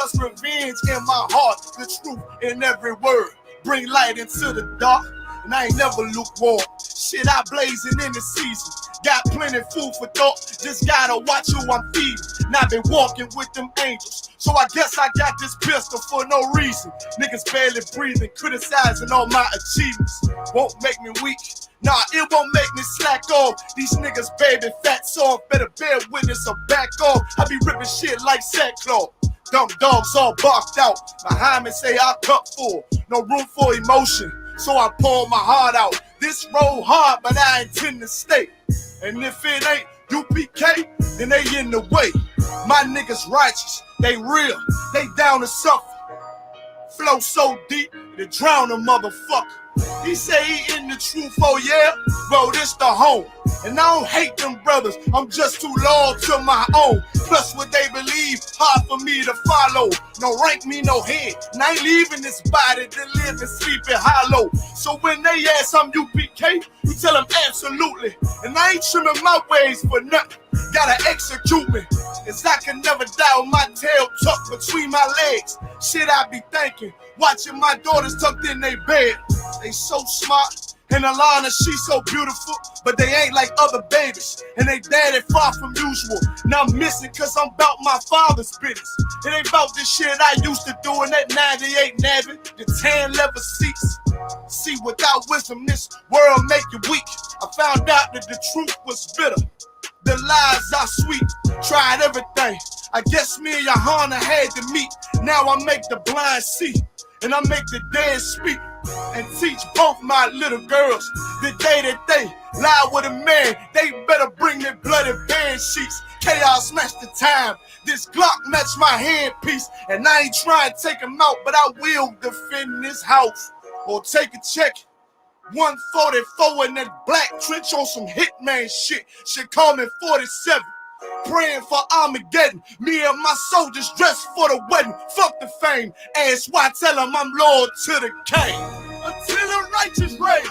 plus revenge in my heart. The truth in every word. Bring light into the dark, and I ain't never lukewarm. Shit, I blazing in the season. Got plenty food for thought, just gotta watch who I'm feeding. Now been walking with them angels, so I guess I got this pistol for no reason. Niggas barely breathing, criticizing all my achievements. Won't make me weak, nah, it won't make me slack off. These niggas baby fat soft, better bear witness or back off. I be ripping shit like sackcloth. Dumb dogs all barked out. Behind me say I cup full, no room for emotion, so I pour my heart out. This road hard, but I intend to stay. And if it ain't U.P.K, then they in the way. My niggas righteous, they real, they down to suffer. Flow so deep, to drown a motherfucker. He say he in the truth, oh yeah? Bro, this the home. And I don't hate them brothers, I'm just too loyal to my own. Plus what they believe, hard for me to follow. No rank me, no head, and I ain't leaving this body to live and sleep in hollow. So when they ask I'm U.P.K, you tell them absolutely. And I ain't trimming my ways for nothing, gotta execute me. As I can never die with my tail tucked between my legs. Shit I be thinking, watching my daughters tucked in their bed. They so smart, and Alana, she's so beautiful, but they ain't like other babies, and they daddy far from usual. Now I'm missing cause I'm about my father's business. It ain't about this shit I used to do in that 98 Navy, the tan leather seats. See, without wisdom, this world make you weak. I found out that the truth was bitter, the lies are sweet. Tried everything, I guess me and YAHANNA had to meet. Now I make the blind see, and I make the dead speak. And teach both my little girls the day that they lie with a man, they better bring their bloody band sheets. Chaos match the time, this Glock match my handpiece. And I ain't trying to take him out, but I will defend this house or take a check. 144 in that black trench on some hitman shit. Should call me 47. Praying for Armageddon. Me and my soldiers dressed for the wedding. Fuck the fame. Ask why, tell them I'm loyal to the king. Until the righteous reign.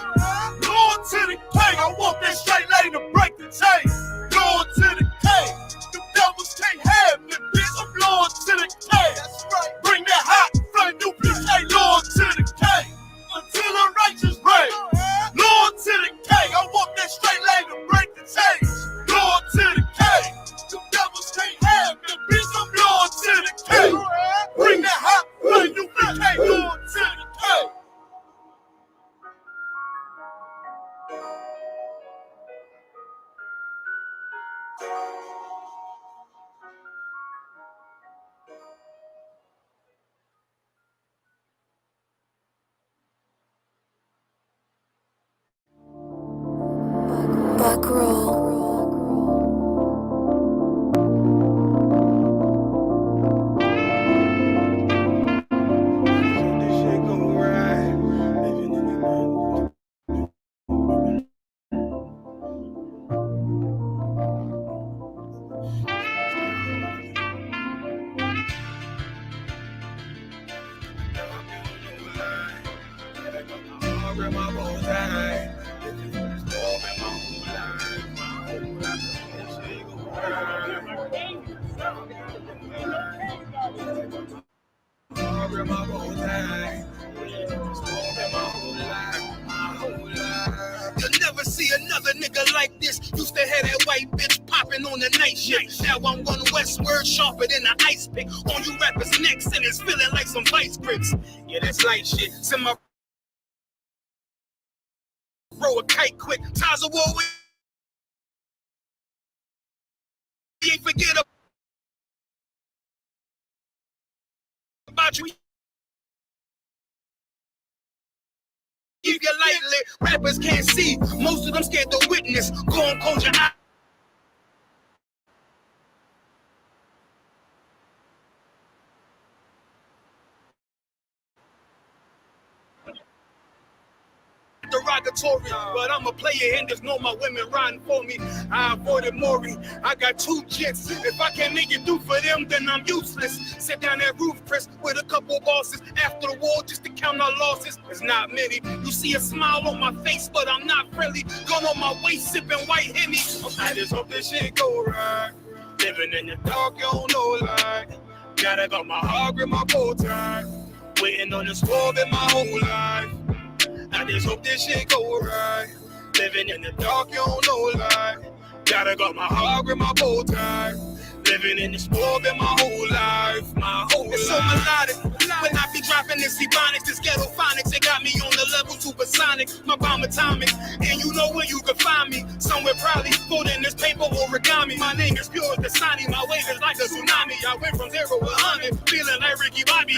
Loyal to the king. I walk that straight lane to break the chain. Loyal to the king. The devils can't have me, bitch. I'm loyal to the king. That's right. Bring that hot flame, U.P.K. Loyal to the king. Until the righteous reign. Loyal to the king. I walk that straight lane to break the chain. Loyal to the king. The devils can't have me, bitch. I'm loyal to the king. Bring that hot flame, U.P.K. Loyal to the king. Back roll. You'll never see another nigga like this. Used to have that white bitch popping on the night shift. Now I'm one westward sharper than an ice pick. On you rappers' necks and it's feeling like some vice grips. Yeah, that's light shit. Send my throw a kite quick. Times of war, we ain't forget about you. Keep your light lit, rappers can't see. Most of them scared to witness. Go and close your eyes. Derogatory, but I'm a player and there's no my women riding for me. I avoided Maury. I got 2 jets. If I can't make it through for them, then I'm useless. Sit down that roof, Chris, with a couple bosses after the war just to count our losses. There's not many. You see a smile on my face, but I'm not friendly. Gun on my waist, sipping white Henny. I just hope this shit go right. Living in the dark, you don't know like. Gotta got my heart with my bow tie. Waiting on the squad in my whole life. I just hope this shit go right. Living in the dark, you don't know life. Gotta got my heart with my bow tie. Living in the sport in my whole life, It's so melodic. When I be dropping this ebonics, this ghetto phonics, it got me on the level supersonic. My bomb atomic, and you know where you can find me. Somewhere probably folding this paper origami. My name is pure as the Sani. My wave is like a tsunami. I went from 0 to 100, feeling like Ricky Bobby.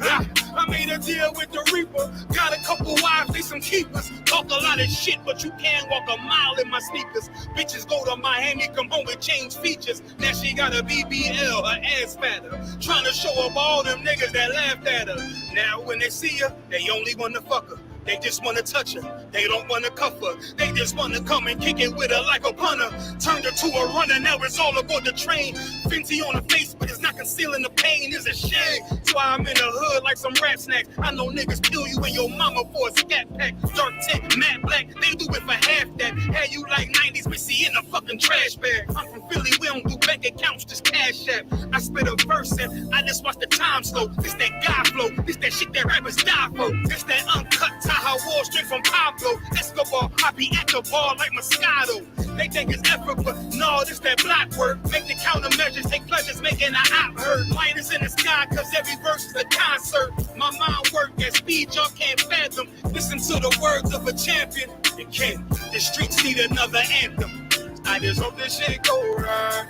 I made a deal with the Reaper. Got a couple wives, they some keepers. Talk a lot of shit, but you can't walk a mile in my sneakers. Bitches go to Miami, come home with change features. Now she got a BBL, her ass fatter. Trying to show up all them niggas that laughed at her. Now when they see her, they only wanna fuck her. They just wanna touch her, they don't wanna cuff her. They just wanna come and kick it with her like a punter. Turned her to a runner, now it's all aboard the train. Fenty on her face, but it's not concealing the pain, it's a shame. That's why I'm in the hood like some rap snacks. I know niggas kill you and your mama for a scat pack. Dark tint, matte black, they do it for half that. Had you like 90s Missy in a fucking trash bag. I'm from Philly, we don't do bank accounts, just cash app. I spit a verse and I just watch the time slow. This that guy flow, this that shit that rappers die for. This that uncut Taha War straight from Pablo Escobar. I be at the bar like Moscato. They think it's effort, but no, this that block work. Make the countermeasures, take pleasures, making an op hurt. Lighters in the sky, cause every verse is a concert. My mind work at speed y'all can't fathom. Listen to the words of a champion. You can't. The streets need another anthem. I just hope this shit go right.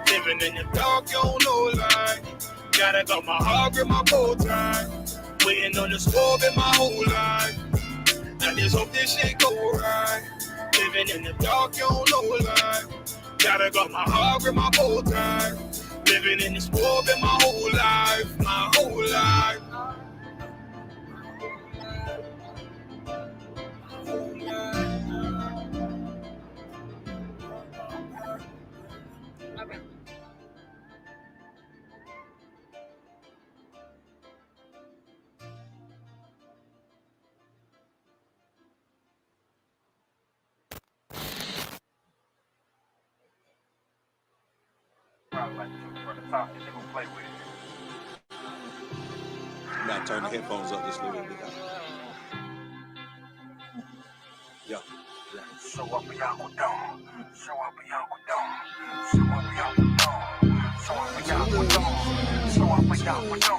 Living in the dark, you don't know life. Gotta got my heart with my bow tie. Waiting on the squad in my whole life. I just hope this shit go right. Living in the dark, you don't know life. Gotta got my heart with my bow tie. Living in the squad in my whole life, my whole life. Now turn the headphones up just a little bit. Yeah. So up we out with them. So up we out with them. So up we out with them. So up we out with them. So up we out with them.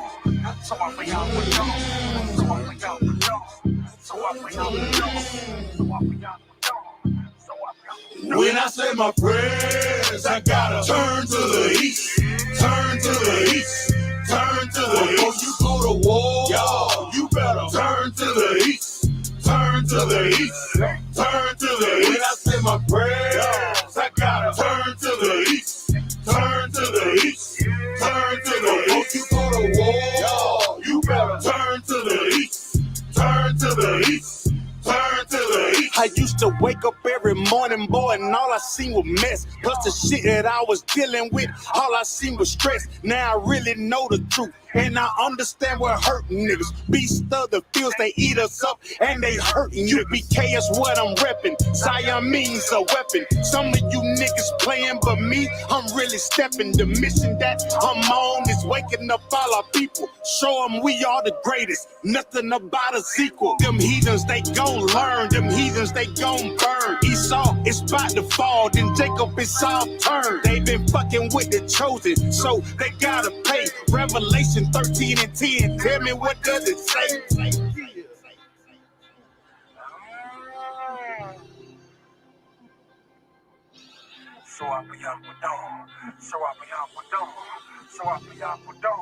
So up we out with them. So up we out with them. So up we out with them. So up we out with them. So up we out with them. When I say my prayers, I gotta turn to the east. Turn to the east. Turn to the east. Before you go to war, y'all, you better turn to the east. Turn to the east. Turn to the east. When I say my prayers, I gotta turn to the east. Turn to the east. Turn to the east. Before you go to war, y'all, you better turn to the east. Turn to the east. Turn to the east. I used to wake up every morning, boy, and all I seen was mess. Plus the shit that I was dealing with, all I seen was stress. Now I really know the truth, and I understand what hurting niggas. Beast of the fields, they eat us up, and they hurting you. U.P.K is what I'm repping. Siamese a weapon. Some of you niggas playing, but me, I'm really stepping. The mission that I'm on is waking up all our people. Show them we are the greatest. Nothing about us equal. Them heathens, they gon' learn. Them heathens, they gon' burn. Esau is about to fall, then Jacob is all turned. They been fucking with the chosen, so they gotta pay. Revelation 13 and 10, tell me what does it say? So I be out with them. So I be out with them. So I be out with them.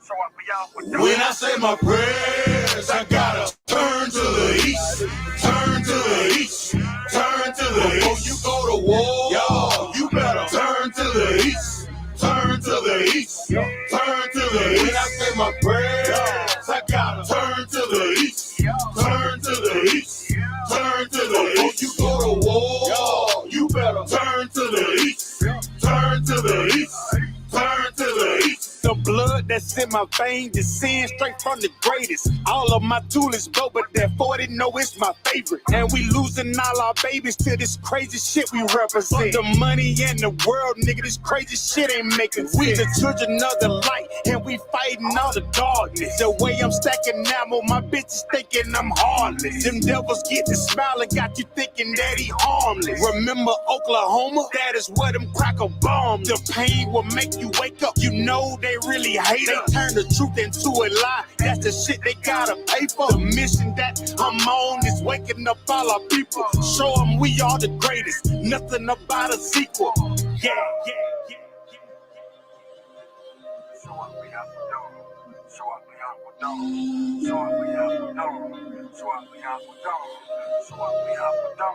So I be out with them. When I say my prayers, I gotta turn to the east. Turn to the east. Turn to the east. Before you go to war, y'all, you better turn to the east. Turn to the east. Turn to the east. When I say my prayers, I gotta turn to the east. Turn to the east. Turn to the east. Before you go to war, y'all, you better turn to the east. Turn to the east. Turn to the east. The blood that's in my my veins descend straight from the greatest. All of my tools is dope, but that 40 know it's my favorite. And we losing all our babies to this crazy shit we represent. The money and the world, nigga, this crazy shit ain't making sense. We the children of the light, and we fighting all the darkness. The way I'm stacking ammo, my bitches thinking I'm heartless. Them devils get the smile and got you thinking that he harmless. Remember Oklahoma? That is where them cracker bombs. The pain will make you wake up. You know they really hate it. They turn the truth into a lie. That's the shit they gotta pay for. The mission that I'm on is waking up all our people. Show them we are the greatest. Nothing about a sequel. Yeah. So what we have to do? So what we have to do? So what we have to do? So what we have to do? So what we have to do?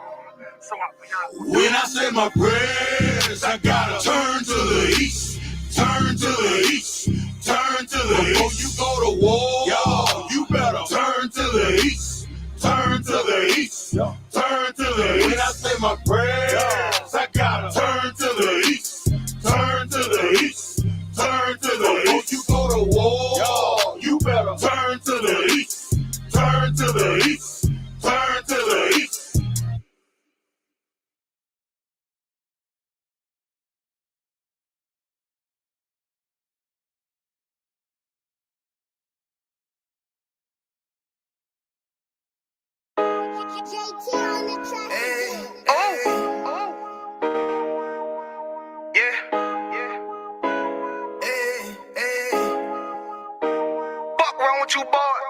So what we have to do? When I say my prayers, I gotta turn to the east. Turn to the east. Turn to the east. Before you go to war, y'all, you better turn to the east. Turn to the east. Turn to the east. When I say my prayers, I gotta turn to the east. Turn to the east. Turn to the east. Before you go to war, y'all, you better turn to the east. Turn to the east. Turn to the east. You boy,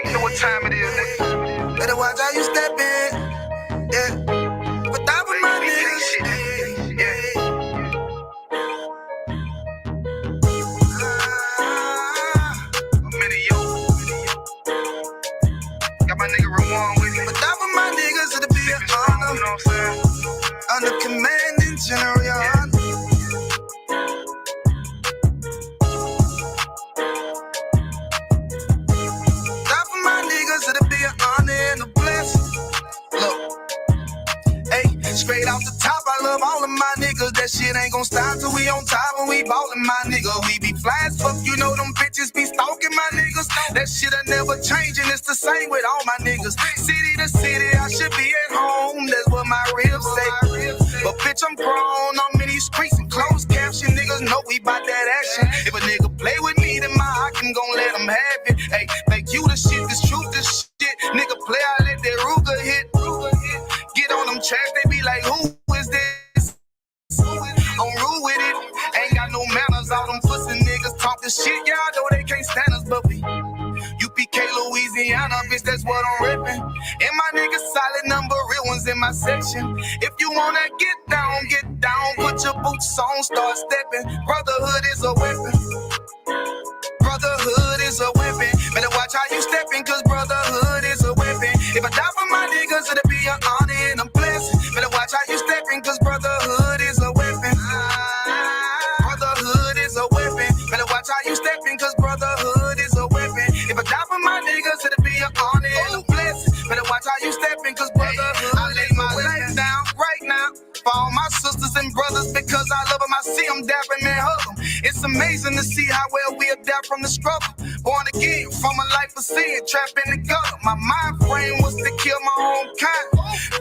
you know what time it is, nigga. Better watch how you step in, yeah. But that was my niggas, yeah. Got my nigga Ramon with me. But that was my niggas, it'll be an honor. You know what I'm saying? Under commanding General YAHANNA. Straight off the top, I love all of my niggas. That shit ain't gon' stop till we on top and we ballin', my nigga. We be fly as fuck, you know them bitches be stalking my niggas. That shit'll never change and it's the same with all my niggas. City to city, I should be at home. That's what my ribs say. But bitch, I'm grown. I'm in these streets and closed caption. Niggas know we bout that action. If a nigga play with me, then my Hakim gon' let him have it. Hey, make you the shit, this truth, this shit. Nigga play, I let that Ruger hit. Get on them tracks, they be like, who is this? I'm rude with it, ain't got no manners. All them pussy niggas talk the shit, y'all know they can't stand us, but we U.P.K, Louisiana, bitch, that's what I'm reppin'. And my niggas solid number, real ones in my section. If you wanna get down, put your boots on, start steppin'. Brotherhood is a weapon. Brotherhood is a weapon. Better watch how you steppin', cause brotherhood is a weapon. If I die for my niggas, it'll be an honor and a blessing. Better watch how you steppin', cause brotherhood is a weapon. Brotherhood is a weapon. Better watch how you steppin', cause brotherhood is a weapon. If I die for my niggas, it'll be an honor and a blessing. Better watch how you steppin', cause brotherhood. I lay my life down right now for all my sisters and brothers, because I love them. I see them dapping and hug them. It's amazing to see how well we adapt from the struggle. Born again from a life of sin, trapped in the gutter. My mind frame was to kill my own kind.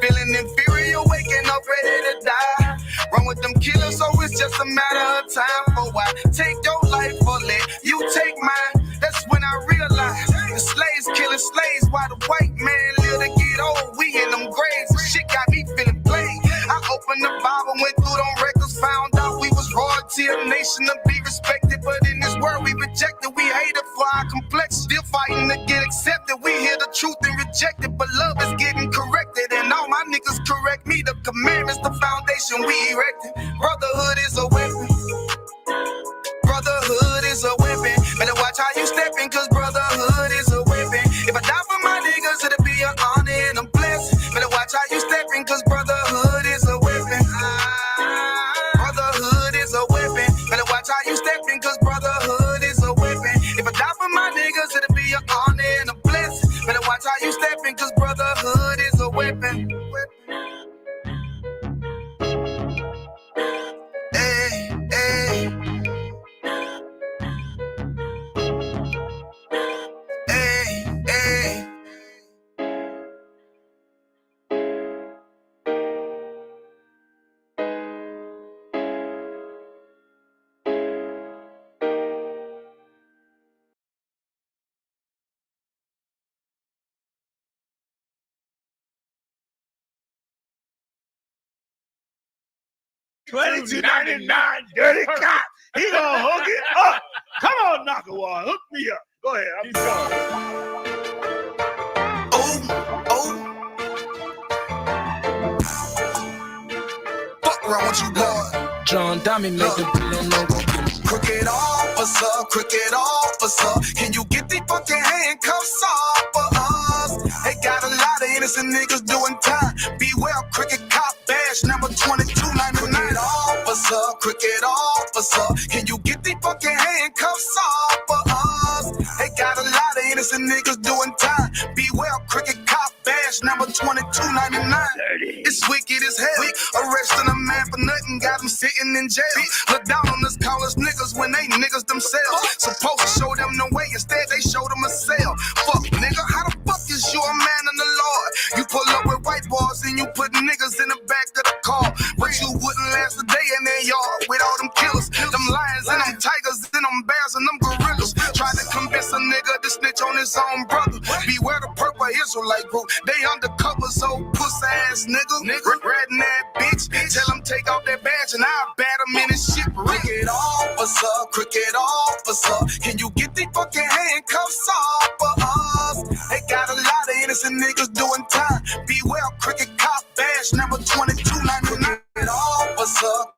Feeling inferior, waking up ready to die. Run with them killers, so it's just a matter of time. For I take your life or let you take mine. That's when I realized the slaves killing slaves while the white man live to get old. We in them graves, shit got me feeling played. I opened the Bible, went through them records, found out we was royalty, a nation to be respected. But in this world we rejected, we hated for our complexion. Still fighting to get accepted. We hear the truth and reject it, but love is getting corrected. And all my niggas correct me. The commandments, the foundation we erected. Brotherhood is a weapon. Brotherhood is a weapon. Better watch how you steppin', cause brotherhood is a weapon. If I die for my niggas, it'll be an honor and a blessing. Better watch how you steppin', cause brotherhood is a weapon. Brotherhood is a weapon. Better watch how you steppin', cause brotherhood is a weapon. If I die for my niggas, it'll be an honor and a blessing. Better watch how you steppin', cause brotherhood is a weapon. Hey, hey. $22.99, dirty cop. He gonna hook it up. Come on, Nakawar, hook me up. Go ahead. I'm sorry. Fuck wrong with you, boy? John Dummy make the billion no go. Crooked officer, can you get these fucking handcuffs off for us? They got a lot of innocent niggas doing time. Beware, crooked cop badge number 2299. Crooked officer, can you get these fucking handcuffs off for us? They got a lot of innocent niggas doing time. Beware, crooked cop badge number 2299. It's wicked as hell. Arresting a man for nothing, got him sitting in jail. Look down on us, call us niggas when they niggas themselves. Supposed to show them the way, instead they showed them a cell. Fuck nigga, how the fuck is you a man in the Lord? You pull up with white boys and you put niggas in the back of the car, but you wouldn't last a day in their yard with all them killers, them lions and them tigers and them bears and them gorillas. Tried to convince a nigga to snitch on his own brother. Beware the purple Israelite group, they undercover, so pussy ass nigga. Ratting that bitch, tell him take off that badge and I'll bat him in his shit. Crooked officer, can you get these fucking handcuffs off for us? They got a lot of innocent niggas doing time. Beware, crooked cop badge number 2299.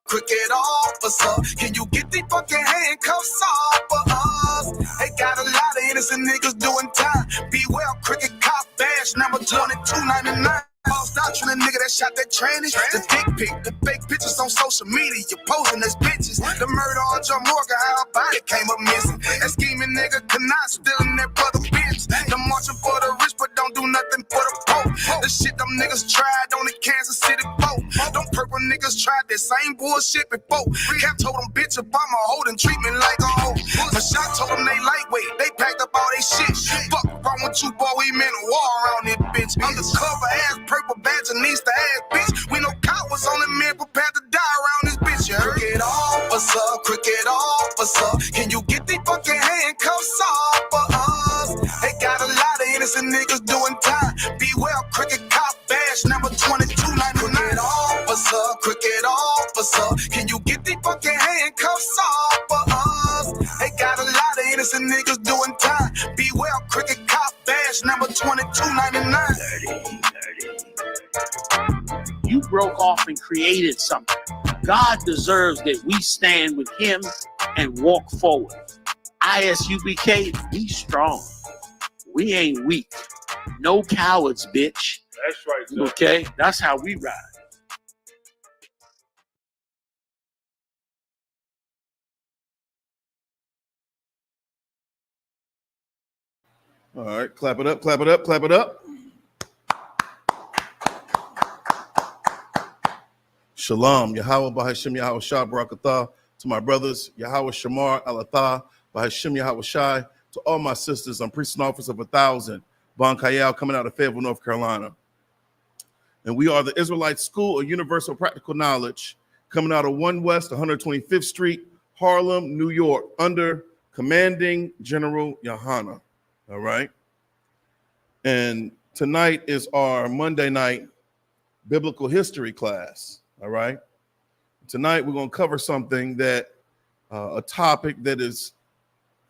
Crooked officer, can you get these fucking handcuffs off for us? They got a lot of innocent niggas doing time. Beware, crooked cop badge number 2299. False doctrine, a nigga that shot that tranny. The dick pic, the fake pictures on social media, you posing as bitches. The murder on Joe Morgan, how a body came up missing. That scheming nigga cannot stealing that brother bitch. The marching for the rich, but don't do nothing for the poor. The shit them niggas tried on the Kansas City boat. Them purple niggas tried that same bullshit before. Cap told them bitch Obama holding treatment like a hoe. Michelle told them they lightweight, they packed up all they shit. Fuck wrong with you, boy, we meant war around this bitch. Undercover ass purple badge and needs to ass bitch. We know cowards on the men prepared to die around this bitch. You heard? Crooked officer, can you get these fucking handcuffs off for us? They got a lot of innocent niggas doing time. Beware, crooked cop badge number 2299. Crooked officer, can you get these fucking handcuffs off for us? They got a lot of innocent niggas doing time. Beware, crooked cop badge number 2299. You broke off and created something. God deserves that we stand with him and walk forward. I.S.U.P.K, we strong. We ain't weak. No cowards, bitch. That's right, sir. Okay? That's how we ride. All right, clap it up, clap it up, clap it up. Shalom, Yahweh Bahashim Yahweh Shah Barakatah, to my brothers, Yahweh Shamar Alatah, Bahashim Yahweh Shai, to all my sisters. I'm priest and officer of 1,000, Bon Kayal, coming out of Fayetteville, North Carolina. And we are the Israelite School of Universal Practical Knowledge, coming out of 1 West 125th Street, Harlem, New York, under Commanding General YAHANNA. All right. And tonight is our Monday night biblical history class. All right. Tonight we're going to cover something that a topic that is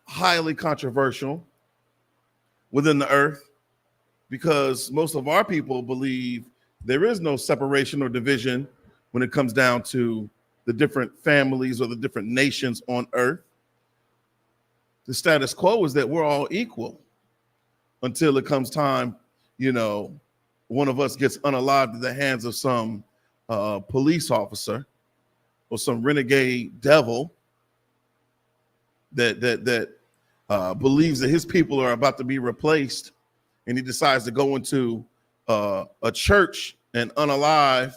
highly controversial within the earth, because most of our people believe there is no separation or division when it comes down to the different families or the different nations on earth. The status quo is that we're all equal until it comes time, you know, one of us gets unalived in the hands of some police officer or some renegade devil that believes that his people are about to be replaced, and he decides to go into a church and unalive,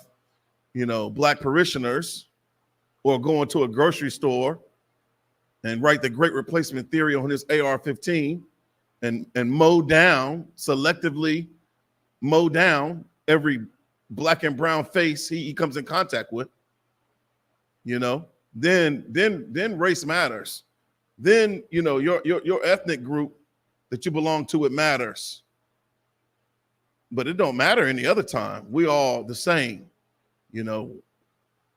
you know, black parishioners, or go into a grocery store and write the great replacement theory on his AR-15 and selectively mow down every black and brown face he comes in contact with, you know, then race matters. Then, you know, your ethnic group that you belong to, it matters. But it don't matter any other time. We all the same, you know.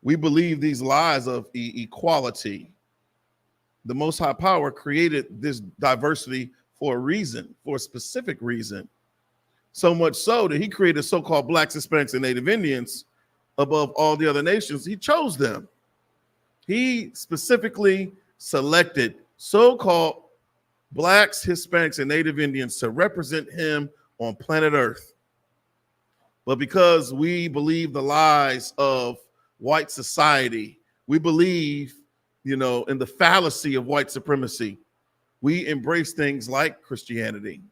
We believe these lies of equality. The Most High Power created this diversity for a reason, for a specific reason. So much so that he created so-called blacks, Hispanics, and Native Indians above all the other nations. He chose them. He specifically selected so-called blacks, Hispanics, and Native Indians to represent him on planet Earth. But because we believe the lies of white society, we believe, in the fallacy of white supremacy, we embrace things like Christianity.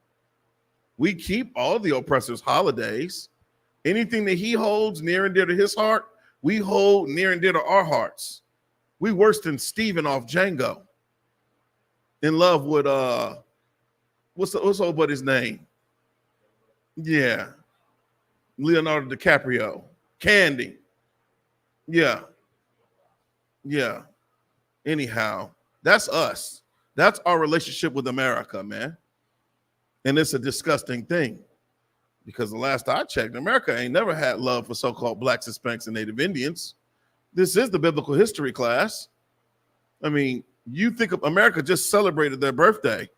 We keep all the oppressor's holidays. Anything that he holds near and dear to his heart, we hold near and dear to our hearts. We worse than Stephen off Django. In love with what's old buddy's name? Yeah, Leonardo DiCaprio. Candy. Yeah. Anyhow, that's us. That's our relationship with America, man. And it's a disgusting thing, because the last I checked, America ain't never had love for so-called blacks, Hispanics, and Native Indians. This is the biblical history class. I mean, you think of America just celebrated their birthday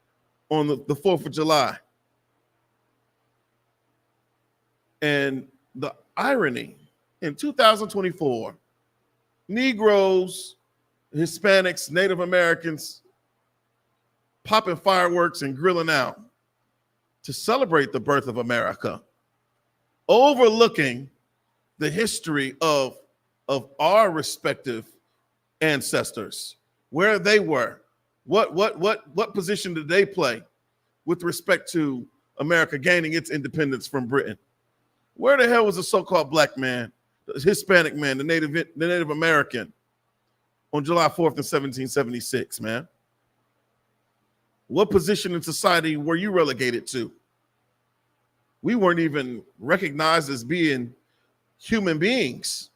on the 4th of July. And the irony, in 2024, Negroes, Hispanics, Native Americans popping fireworks and grilling out to celebrate the birth of America, overlooking the history of our respective ancestors, where they were, what position did they play with respect to America gaining its independence from Britain? Where the hell was the so-called black man, the Hispanic man, the Native American on July 4th in 1776, man? What position in society were you relegated to? We weren't even recognized as being human beings.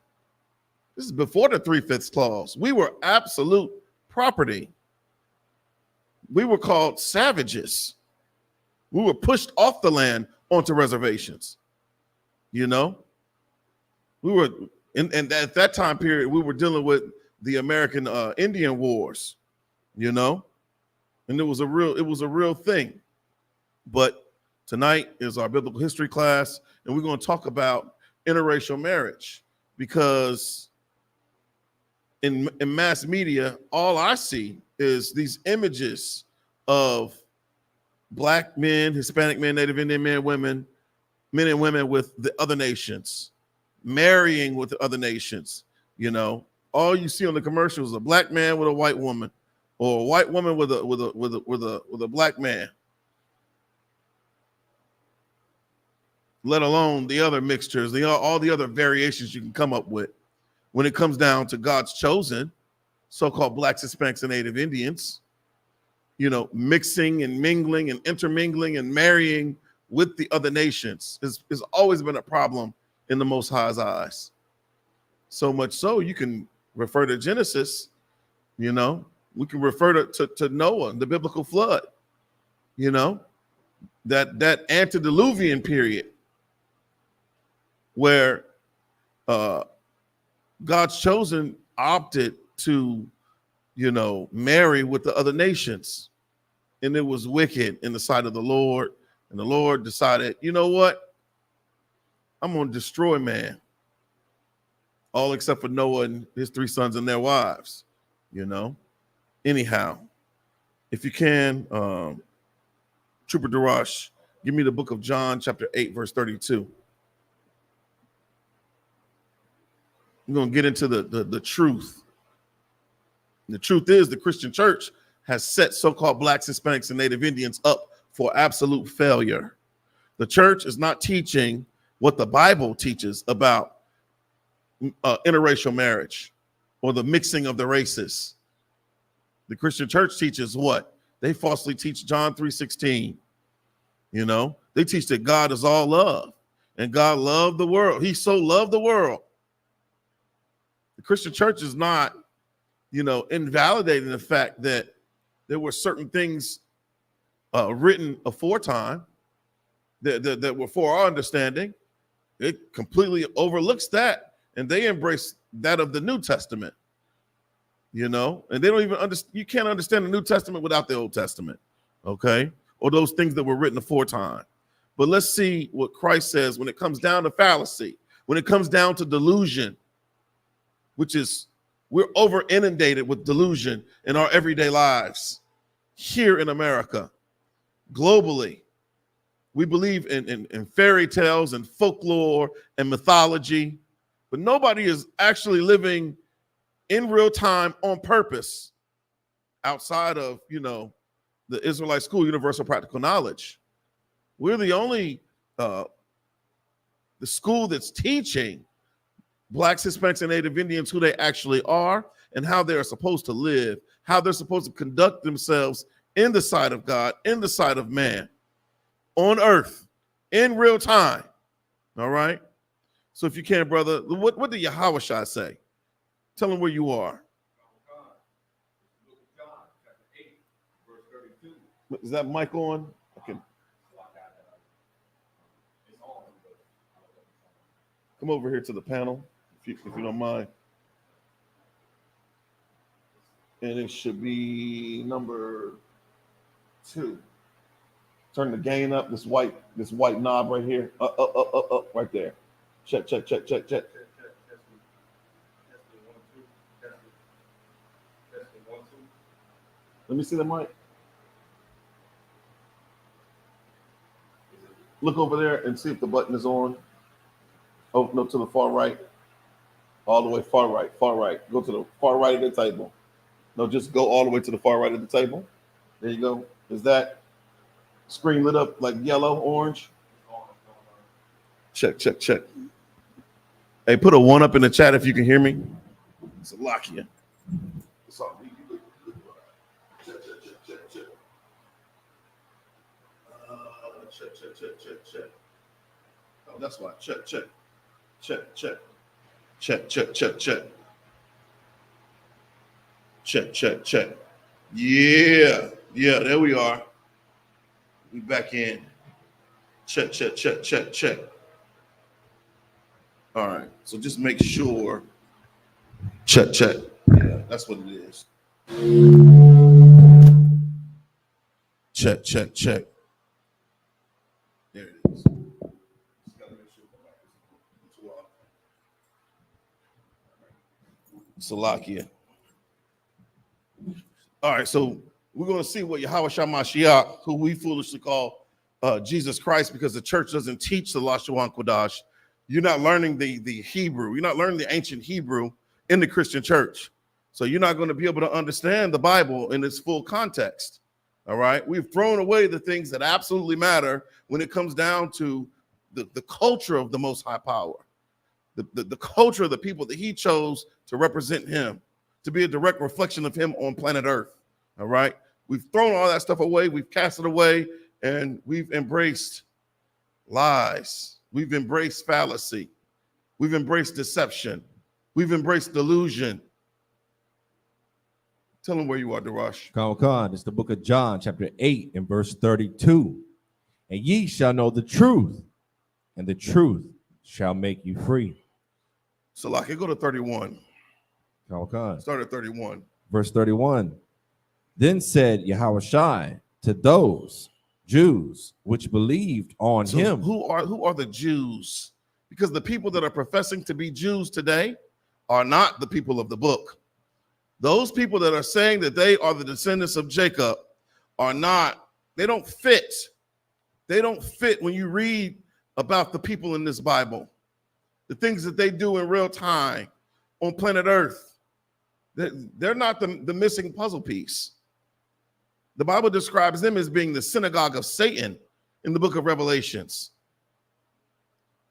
This is before the 3/5 clause. We were absolute property. We were called savages. We were pushed off the land onto reservations. We were, and at that time period, we were dealing with the American Indian Wars, and it was a real thing. But tonight is our biblical history class, and we're going to talk about interracial marriage, because in mass media, all I see is these images of black men, Hispanic men, Native Indian men, men and women with the other nations, marrying with the other nations. All you see on the commercials is a black man with a white woman, or a white woman with a black man. Let alone the other mixtures, all the other variations you can come up with when it comes down to God's chosen, so-called blacks, Hispanics, and Native Indians, mixing and mingling and intermingling and marrying with the other nations has always been a problem in the Most High's eyes. So much so, you can refer to Genesis, we can refer to Noah, the biblical flood, that antediluvian period where God's chosen opted to, marry with the other nations. And it was wicked in the sight of the Lord. And the Lord decided, you know what? I'm going to destroy man. All except for Noah and his 3 sons and their wives, Anyhow, if you can, Trooper Darash, give me the book of John, chapter 8, verse 32. We're going to get into the truth. The truth is the Christian church has set so-called blacks, Hispanics, and Native Indians up for absolute failure. The church is not teaching what the Bible teaches about interracial marriage or the mixing of the races. The Christian church teaches what? They falsely teach John 3:16. They teach that God is all love and God loved the world. He so loved the world. The Christian church is not, invalidating the fact that there were certain things written aforetime that were for our understanding. It completely overlooks that and they embrace that of the New Testament. You know, and they don't even understand. You can't understand the New Testament without the Old Testament, okay? Or those things that were written aforetime. But let's see what Christ says when it comes down to fallacy, when it comes down to delusion, which is we're over inundated with delusion in our everyday lives here in America, globally. We believe in fairy tales and folklore and mythology, but nobody is actually living in real time on purpose outside of, you know, the Israelite school, universal practical knowledge. We're the only the school that's teaching Blacks, Hispanics, and Native Indians who they actually are and how they are supposed to live, how they're supposed to conduct themselves in the sight of God, in the sight of man, on earth, in real time. All right? So if you can, brother, what did Yahawashi say? Tell them where you are. Is that mic on? Okay. Come over here to the panel, if you don't mind. And it should be number 2. Turn the gain up. This white knob right here. Up, right there. Check. Let me see the mic. Look over there and see if the button is on. Oh, no, to the far right. All the way far right. Go to the far right of the table. No, just go all the way to the far right of the table. There you go. Is that screen lit up like yellow, orange? Check. Hey, put a 1 up in the chat if you can hear me. It's a lock here. Check. Check. Oh, that's why. Check. Check. Yeah, there we are. We back in. Check. All right, so just make sure. Check. Yeah, that's what it is. Check. There it is. Salakia. All right, so we're going to see what Yahawashi Mashiach, who we foolishly call Jesus Christ, because the church doesn't teach the Lashon Kodash. You're not learning the Hebrew. You're not learning the ancient Hebrew in the Christian church. So you're not going to be able to understand the Bible in its full context. All right, we've thrown away the things that absolutely matter when it comes down to the culture of the Most High Power, the culture of the people that he chose to represent him, to be a direct reflection of him on planet Earth. All right, we've thrown all that stuff away, we've cast it away, and we've embraced lies, we've embraced fallacy, we've embraced deception, we've embraced delusion. Tell them where you are, Darash. Khan, it's the book of John, chapter 8, and verse 32. And ye shall know the truth, and the truth shall make you free. So, like, go to 31. Khan. Start at 31. Verse 31. Then said Yahawashi to those Jews which believed on him. Who are the Jews? Because the people that are professing to be Jews today are not the people of the book. Those people that are saying that they are the descendants of Jacob are not, they don't fit. They don't fit when you read about the people in this Bible, the things that they do in real time on planet Earth. They're not the missing puzzle piece. The Bible describes them as being the synagogue of Satan in the book of Revelations.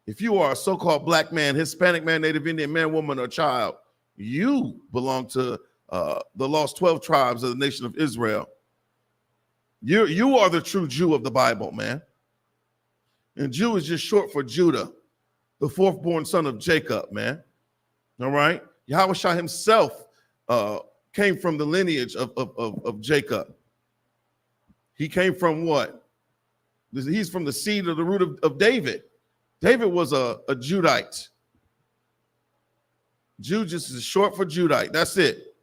If you are a so-called black man, Hispanic man, Native Indian man, woman, or child, you belong to the lost 12 tribes of the nation of Israel. You are the true Jew of the Bible, man. And Jew is just short for Judah, the fourth born son of Jacob, man. All right. Yahawashi himself came from the lineage of Jacob. He came from what? He's from the seed of the root of David. David was a Judite. Jew just is short for Judite. That's it.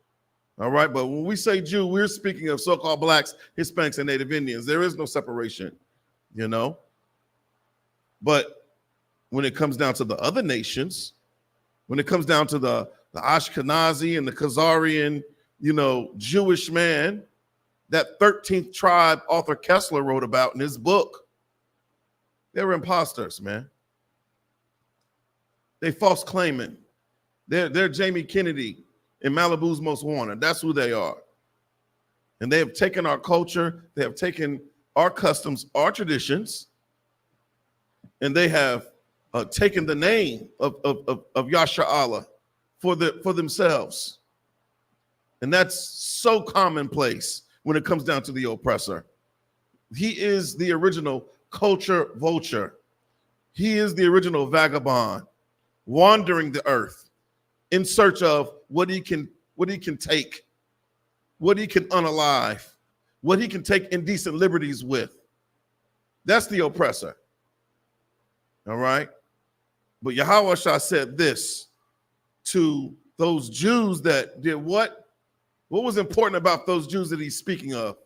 All right. But when we say Jew, we're speaking of so-called blacks, Hispanics, and Native Indians. There is no separation, you know. But when it comes down to the other nations, when it comes down to the Ashkenazi and the Khazarian, you know, Jewish man, that 13th tribe Arthur Kessler wrote about in his book, they were imposters, man. They false claiming. They're Jamie Kennedy in Malibu's Most Wanted. That's who they are. And they have taken our culture, they have taken our customs, our traditions, and they have taken the name of Yasha Allah for themselves. And that's so commonplace when it comes down to the oppressor. He is the original culture vulture. He is the original vagabond, wandering the earth in search of what he can take, what he can unalive, what he can take indecent liberties with. That's the oppressor. All right. But Yahweh Shah said this to those Jews that did what? What was important about those Jews that he's speaking of?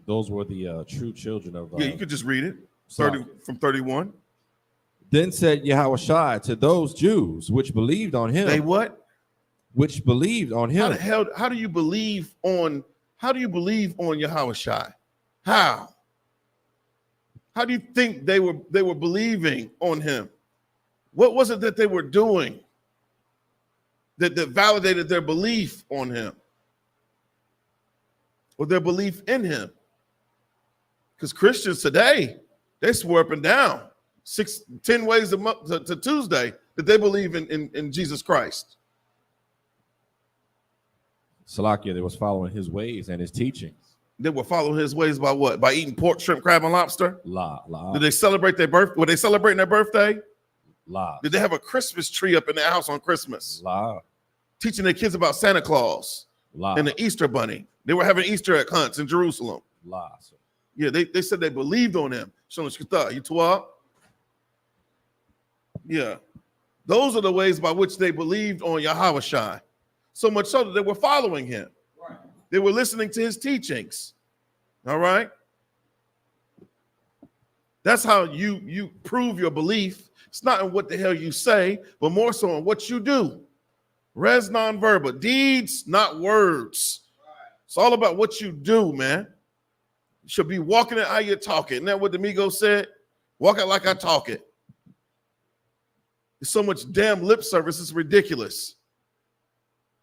Those were the true children of. Yeah, you could just read it. 30 from 31. Then said Yahushua to those Jews which believed on him. They what? Which believed on him. How do you believe on Yahushua? How? How do you think they were believing on him? What was it that they were doing that validated their belief on him or their belief in him? Because Christians today, they swear up and down 10 ways to Tuesday that they believe in Jesus Christ. Salakia, they was following his ways and his teachings. They were following his ways by what? By eating pork, shrimp, crab, and lobster? La. Did they celebrate their birth? Were they celebrating their birthday? La. Did they have a Christmas tree up in their house on Christmas? La. Teaching their kids about Santa Claus and the Easter bunny. They were having Easter egg hunts in Jerusalem. La. Yeah, they said they believed on him. Yeah. Those are the ways by which they believed on Yahweh Shai. So much so that they were following him. Right. They were listening to his teachings. All right. That's how you prove your belief. It's not in what the hell you say, but more so in what you do. Res non-verbal. Deeds, not words. Right. It's all about what you do, man. You should be walking it how you talk it. Isn't that what the Migo said? Walk it like I talk it. There's so much damn lip service, it's ridiculous.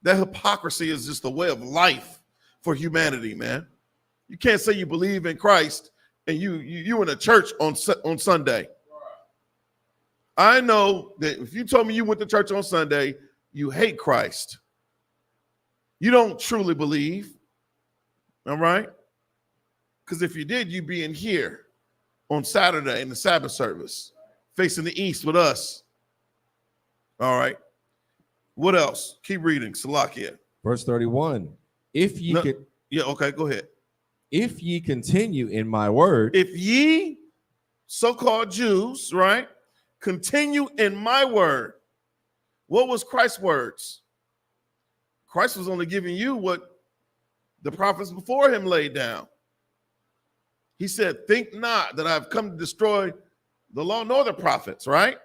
That hypocrisy is just a way of life for humanity, man. You can't say you believe in Christ and you in a church on Sunday. I know that if you told me you went to church on Sunday, you hate Christ. You don't truly believe. All right? Because if you did, you'd be in here on Saturday in the Sabbath service, facing the east with us. All right. What else? Keep reading. Salakia. Verse 31. Okay, go ahead. If ye continue in my word. If ye, so-called Jews, right, continue in my word. What was Christ's words? Christ was only giving you what the prophets before him laid down. He said, think not that I've come to destroy the law nor the prophets, right?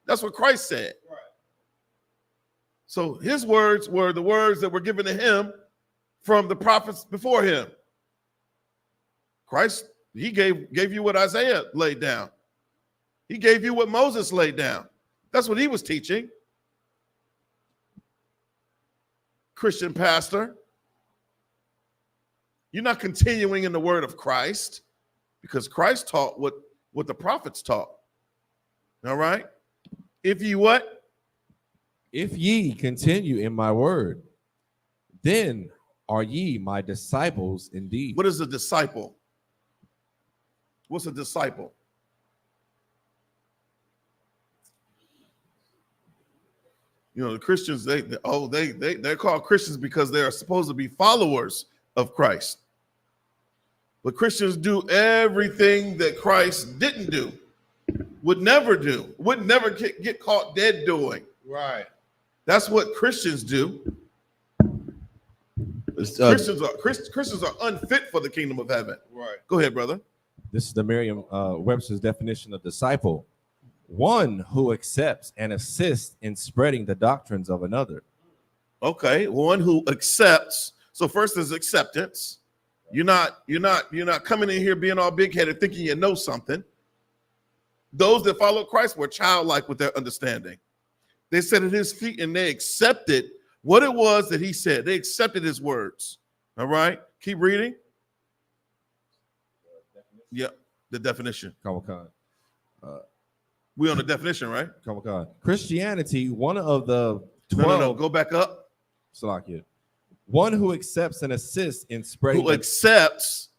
That's what Christ said. Right. So his words were the words that were given to him from the prophets before him. Christ, he gave you what Isaiah laid down. He gave you what Moses laid down. That's what he was teaching. Christian pastor, you're not continuing in the word of Christ because Christ taught what the prophets taught. All right? If ye what? If ye continue in my word, then are ye my disciples indeed. What is a disciple? What's a disciple? You know, the Christians, they're called Christians because they are supposed to be followers of Christ. But Christians do everything that Christ didn't do. would never do, would never get caught dead doing. Right. That's what Christians do. Christians are unfit for the kingdom of heaven. Right. Go ahead, brother. This is the Merriam-Webster's definition of disciple: one who accepts and assists in spreading the doctrines of another. Okay, one who accepts. So first is acceptance. You're not coming in here being all big-headed, thinking you know something. Those that follow Christ were childlike with their understanding. They sat at his feet and they accepted what it was that he said. They accepted his words. All right, keep reading. Yep, the definition. Comic-Con. We on the definition, right? Comic-Con. Christianity, one of the 12. No, go back up. Salakia. One who accepts and assists in spreading. Who accepts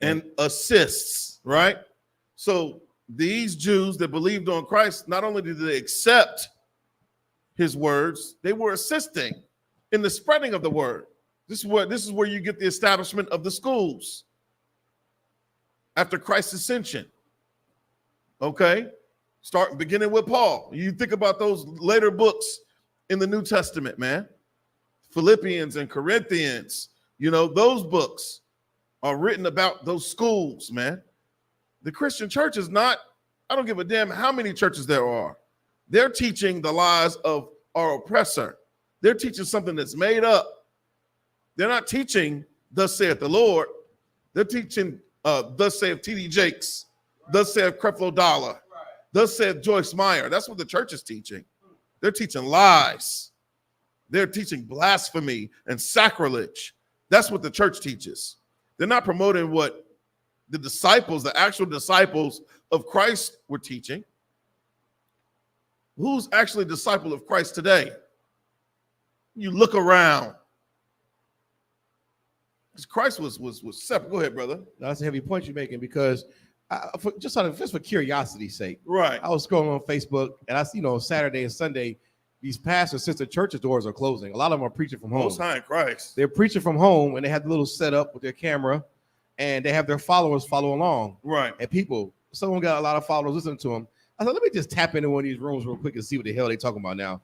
and assists, right? So these Jews that believed on Christ, not only did they accept his words, they were assisting in the spreading of the word. This is where you get the establishment of the schools after Christ's ascension. Okay, beginning with Paul. You think about those later books in the New Testament, man. Philippians and Corinthians, those books are written about those schools, man. The Christian church is not, I don't give a damn how many churches there are. They're teaching the lies of our oppressor. They're teaching something that's made up. They're not teaching, thus saith the Lord. They're teaching, thus saith T.D. Jakes, thus saith Creflo Dollar, thus saith Joyce Meyer. That's what the church is teaching. They're teaching lies. They're teaching blasphemy and sacrilege. That's what the church teaches. They're not promoting what the disciples, the actual disciples of Christ were teaching. Who's actually a disciple of Christ today? You look around. Christ was separate. Go ahead, brother. That's a heavy point you're making, because just for curiosity's sake, right? I was scrolling on Facebook and I see, Saturday and Sunday, these pastors, since the church's doors are closing, a lot of them are preaching from home. Most High in Christ. They're preaching from home, and they have the little setup with their camera, and they have their followers follow along. Right. And someone got a lot of followers listening to them. I thought, let me just tap into one of these rooms real quick and see what the hell they're talking about now.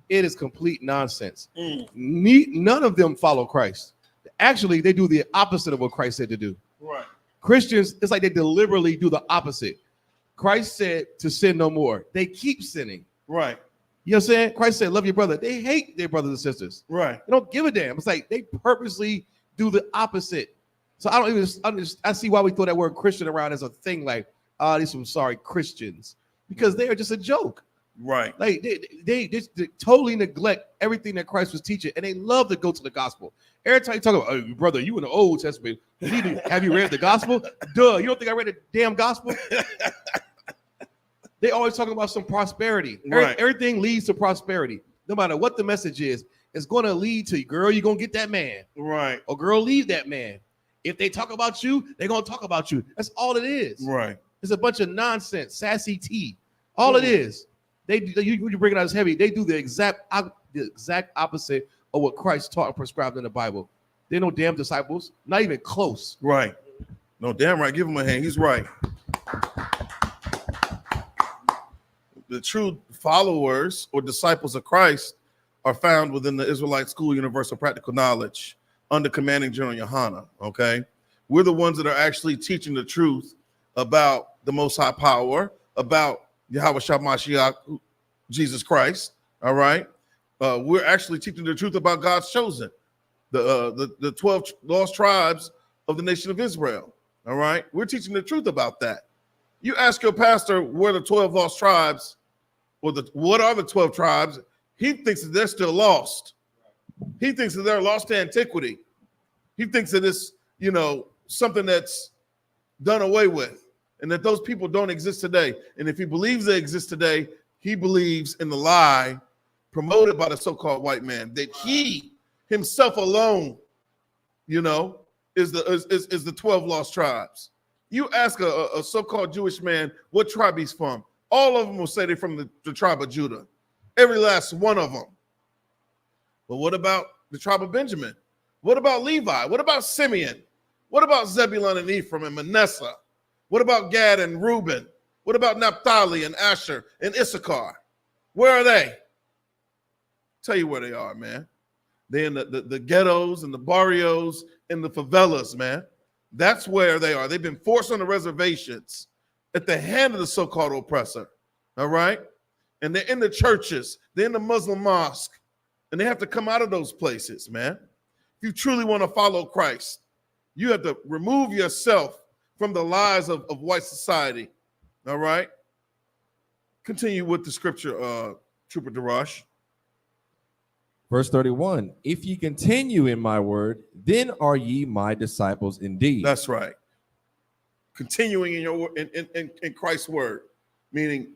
It is complete nonsense. None of them follow Christ. Actually, they do the opposite of what Christ said to do. Right. Christians, it's like they deliberately do the opposite. Christ said to sin no more. They keep sinning. Right. You know what I'm saying? Christ said, love your brother. They hate their brothers and sisters. Right. They don't give a damn. It's like they purposely do the opposite. So I don't even understand. I see why we throw that word Christian around as a thing, like, these some sorry Christians, because they are just a joke. Right. Like they totally neglect everything that Christ was teaching, and they love to go to the gospel. Every time you talk about, oh, brother, you in the Old Testament, have you read the gospel? Duh, you don't think I read the damn gospel? They always talking about some prosperity. Right. Everything leads to prosperity. No matter what the message is, it's going to lead to, girl, you're going to get that man. Right. Or girl, leave that man. If they talk about you, they're going to talk about you. That's all it is. Right. It's a bunch of nonsense, sassy tea. All it is. You bring it out as heavy. They do the exact opposite of what Christ taught and prescribed in the Bible. They're no damn disciples, not even close. Right. No, damn right. Give him a hand. He's right. The true followers or disciples of Christ are found within the Israelite School Universal Practical Knowledge under Commanding General YAHANNA, okay? We're the ones that are actually teaching the truth about the Most High Power, about Yahweh Mashiach, Jesus Christ, all right? We're actually teaching the truth about God's chosen, the 12 lost tribes of the nation of Israel, all right? We're teaching the truth about that. You ask your pastor where the 12 lost tribes, or what are the 12 tribes, he thinks that they're still lost. He thinks that they're lost to antiquity. He thinks that it's, something that's done away with, and that those people don't exist today. And if he believes they exist today, he believes in the lie promoted by the so-called white man, that he himself alone, is the 12 lost tribes. You ask a so-called Jewish man what tribe he's from, all of them will say they're from the tribe of Judah. Every last one of them. But what about the tribe of Benjamin? What about Levi? What about Simeon? What about Zebulun and Ephraim and Manasseh? What about Gad and Reuben? What about Naphtali and Asher and Issachar? Where are they? Tell you where they are, man. They're in the ghettos and the barrios and the favelas, man. That's where they are. They've been forced on the reservations at the hand of the so-called oppressor, all right? And they're in the churches. They're in the Muslim mosque. And they have to come out of those places, man. If you truly want to follow Christ, you have to remove yourself from the lies of white society, all right? Continue with the scripture, Trooper Darash. Verse 31, if ye continue in my word, then are ye my disciples indeed. That's right. Continuing in your in Christ's word, meaning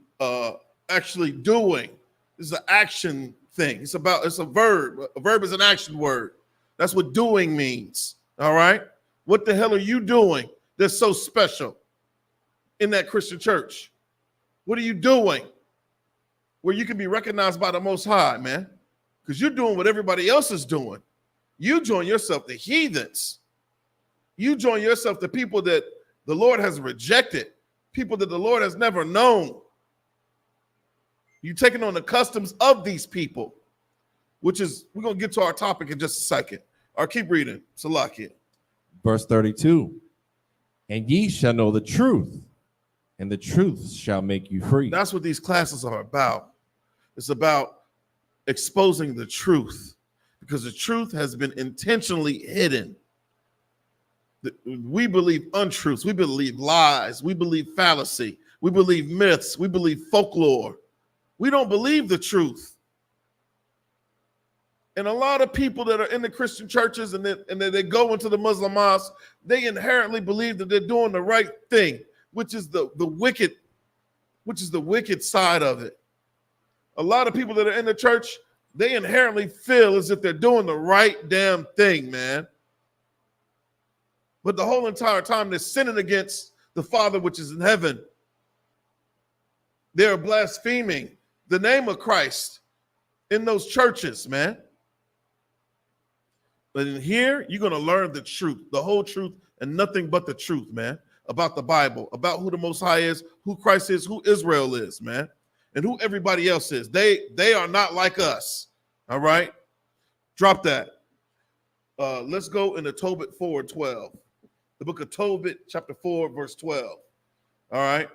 actually doing. This is an action thing. It's a verb. A verb is an action word. That's what doing means. All right. What the hell are you doing that's so special in that Christian church? What are you doing where you can be recognized by the Most High, man? Because you're doing what everybody else is doing. You join yourself to heathens. You join yourself to people that the Lord has rejected, people that the Lord has never known. You're taking on the customs of these people, which is, we're going to get to our topic in just a second. Or keep reading. Salakia. Verse 32, and ye shall know the truth, and the truth shall make you free. That's what these classes are about. It's about exposing the truth, because the truth has been intentionally hidden. We believe untruths, we believe lies, we believe fallacy, we believe myths, we believe folklore. We don't believe the truth. And a lot of people that are in the Christian churches and then they go into the Muslim mosque, they inherently believe that they're doing the right thing, which is the wicked side of it. A lot of people that are in the church, they inherently feel as if they're doing the right damn thing, man. But the whole entire time they're sinning against the Father which is in heaven. They're blaspheming the name of Christ in those churches, man. But in here, you're going to learn the truth, the whole truth, and nothing but the truth, man, about the Bible, about who the Most High is, who Christ is, who Israel is, man, and who everybody else is. They are not like us, all right? Drop that. Let's go into Tobit 4:12. The book of Tobit, chapter 4, verse 12. All right?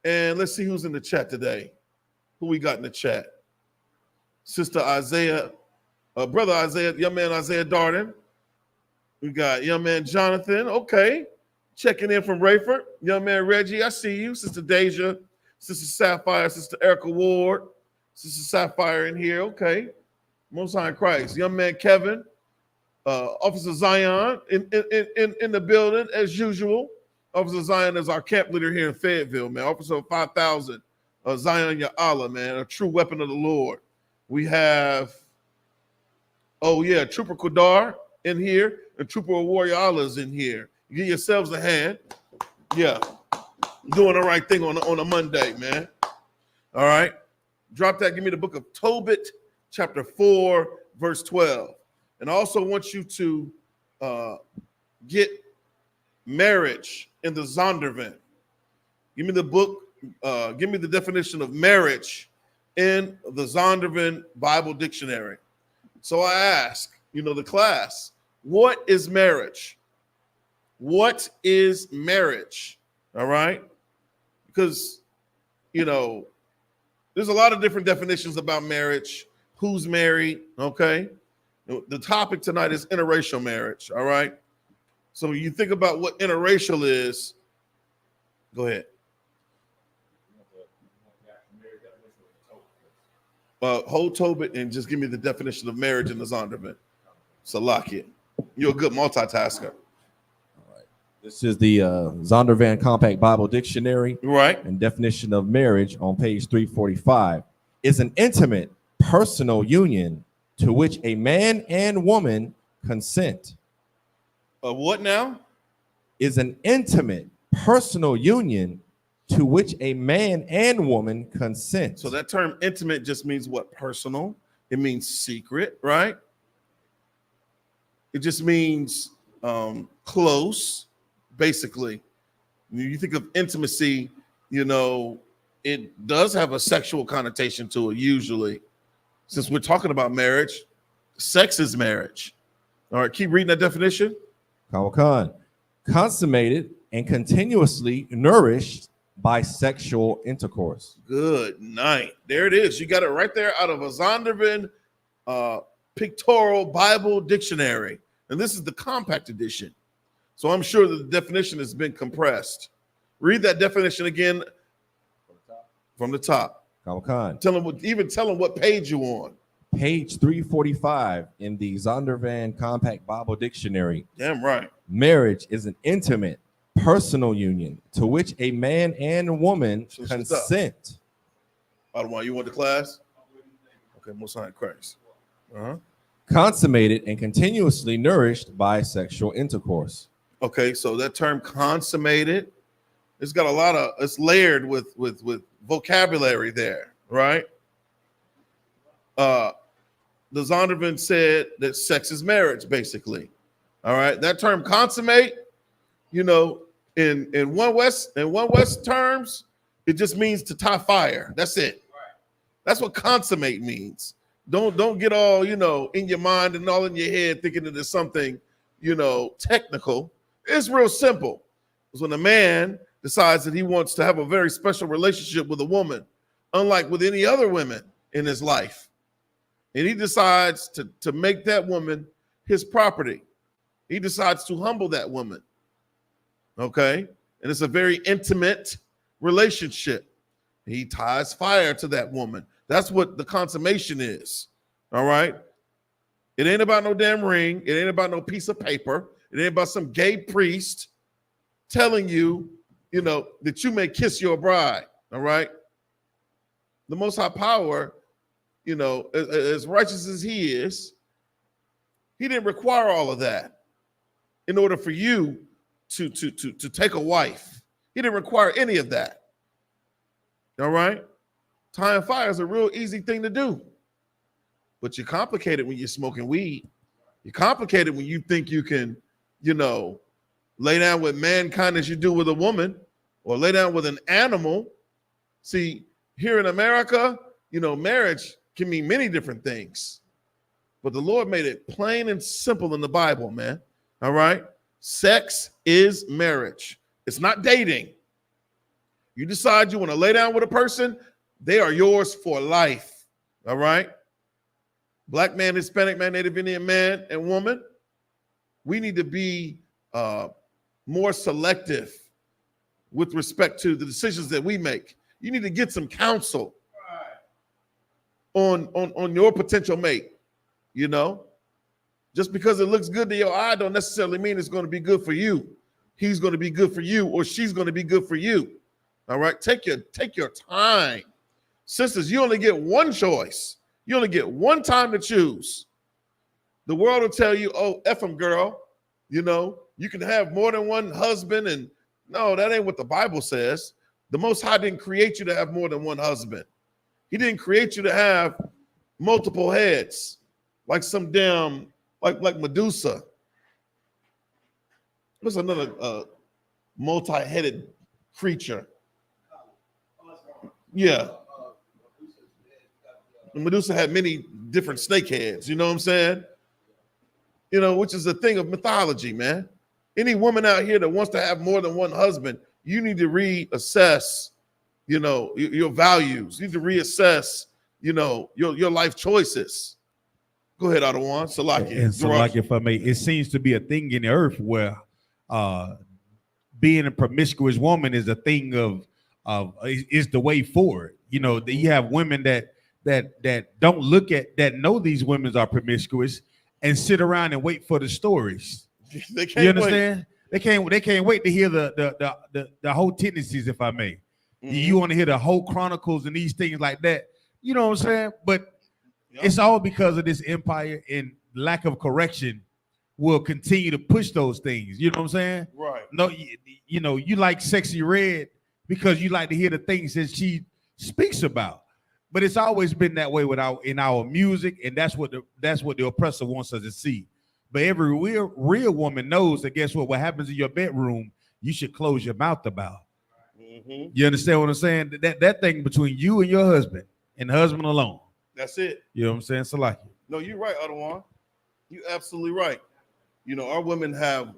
And let's see who's in the chat today. Who we got in the chat? Sister Isaiah, brother Isaiah, young man Isaiah Darden. We got young man Jonathan. Okay. Checking in from Rayford. Young man Reggie, I see you. Sister Deja, Sister Sapphire, Sister Erica Ward, Sister Sapphire in here. Okay. Most High in Christ. Young man Kevin, Officer Zion in the building as usual. Officer Zion is our camp leader here in Fayetteville, man. Officer 5000, Zion Ya'ala, man, a true weapon of the Lord. We have, Trooper Kodar in here, and Trooper Warrior Allah is in here. Give yourselves a hand. Yeah, doing the right thing on a Monday, man. All right, drop that. Give me the book of Tobit, chapter 4, verse 12. And I also want you to get marriage in the Zondervan. Give me the book, give me the definition of marriage in the Zondervan Bible Dictionary. So I ask, the class, what is marriage? What is marriage? All right? Because, there's a lot of different definitions about marriage. Who's married? Okay. The topic tonight is interracial marriage. All right. So you think about what interracial is. Go ahead. Hold Tobit and just give me the definition of marriage in the Zondervan. Salakia. You're a good multitasker. All right. This is the Zondervan Compact Bible Dictionary. Right. And definition of marriage on page 345 is an intimate, personal union to which a man and woman consent. What now? Is an intimate, personal union to which a man and woman consent. So that term intimate just means what? Personal. It means secret, right? It just means close, basically. When you think of intimacy, you know, it does have a sexual connotation to it usually. Since we're talking about marriage, sex is marriage. All right, keep reading that definition. Khan. Consummated and continuously nourished by sexual intercourse. Good night. There it is. You got it right there out of a Zondervan Pictorial Bible Dictionary. And this is the compact edition. So I'm sure that the definition has been compressed. Read that definition again from the top. Khan. Tell them what page you're on. Page 345 in the Zondervan Compact Bible Dictionary. Damn right. Marriage is an intimate, personal union to which a man and woman consent. Otherwise, you want the class? Okay, Most High Christ. Consummated and continuously nourished by sexual intercourse. Okay, so that term consummated, it's got a lot of, it's layered with vocabulary there, right? The Zondervan said that sex is marriage, basically. All right, that term consummate, you know, in one West terms, it just means to tie fire. That's it. That's what consummate means. Don't get all, you know, in your mind and all in your head thinking that it's something, you know, technical. It's real simple. It's when a man decides that he wants to have a very special relationship with a woman, unlike with any other women in his life. And he decides to make that woman his property. He decides to humble that woman. Okay? And it's a very intimate relationship. He ties fire to that woman. That's what the consummation is. All right? It ain't about no damn ring. It ain't about no piece of paper. It ain't about some gay priest telling you, you know, that you may kiss your bride. All right? The Most High Power, you know, as righteous as he is, he didn't require all of that in order for you to take a wife. He didn't require any of that. All right? Tying fire is a real easy thing to do. But you're complicated when you're smoking weed. You're complicated when you think you can, you know, lay down with mankind as you do with a woman or lay down with an animal. See, here in America, you know, marriage can mean many different things. But the Lord made it plain and simple in the Bible, man. All right? Sex is marriage. It's not dating. You decide you want to lay down with a person, they are yours for life. All right? Black man, Hispanic man, Native Indian man and woman, we need to be more selective with respect to the decisions that we make. You need to get some counsel on your potential mate. You know, just because it looks good to your eye don't necessarily mean it's going to be good for you. He's going to be good for you, or she's going to be good for you. All right, take your time. Sisters, you only get one choice. You only get one time to choose. The world will tell you, oh, F 'em, girl. You know, you can have more than one husband. And no, that ain't what the Bible says. The Most High didn't create you to have more than one husband. He didn't create you to have multiple heads, like some damn, like Medusa. What's another multi-headed creature? Yeah. Medusa had many different snake heads, you know what I'm saying? You know, which is a thing of mythology, man. Any woman out here that wants to have more than one husband, you need to reassess, you know, your values. You need to reassess, you know, your life choices. Go ahead, Adawan. Salakia. And Salakia, if I may, it seems to be a thing in the earth where being a promiscuous woman is a thing of is the way forward. You know, you have women that don't look at, that know these women are promiscuous and sit around and wait for the stories. They can't, you understand? Wait. They can't wait to hear the whole tendencies, if I may. Mm-hmm. You want to hear the whole chronicles and these things like that. You know what I'm saying? But it's all because of this empire, and lack of correction will continue to push those things. You know what I'm saying? Right. No, you know, you like Sexy Red because you like to hear the things that she speaks about. But it's always been that way in our music, and that's what the oppressor wants us to see. But every real woman knows that, guess what? What happens in your bedroom, you should close your mouth about. You understand what I'm saying? That thing between you and your husband and the husband alone. That's it. You know what I'm saying? So like, No, you're right, Adawan. You're absolutely right. You know, our women have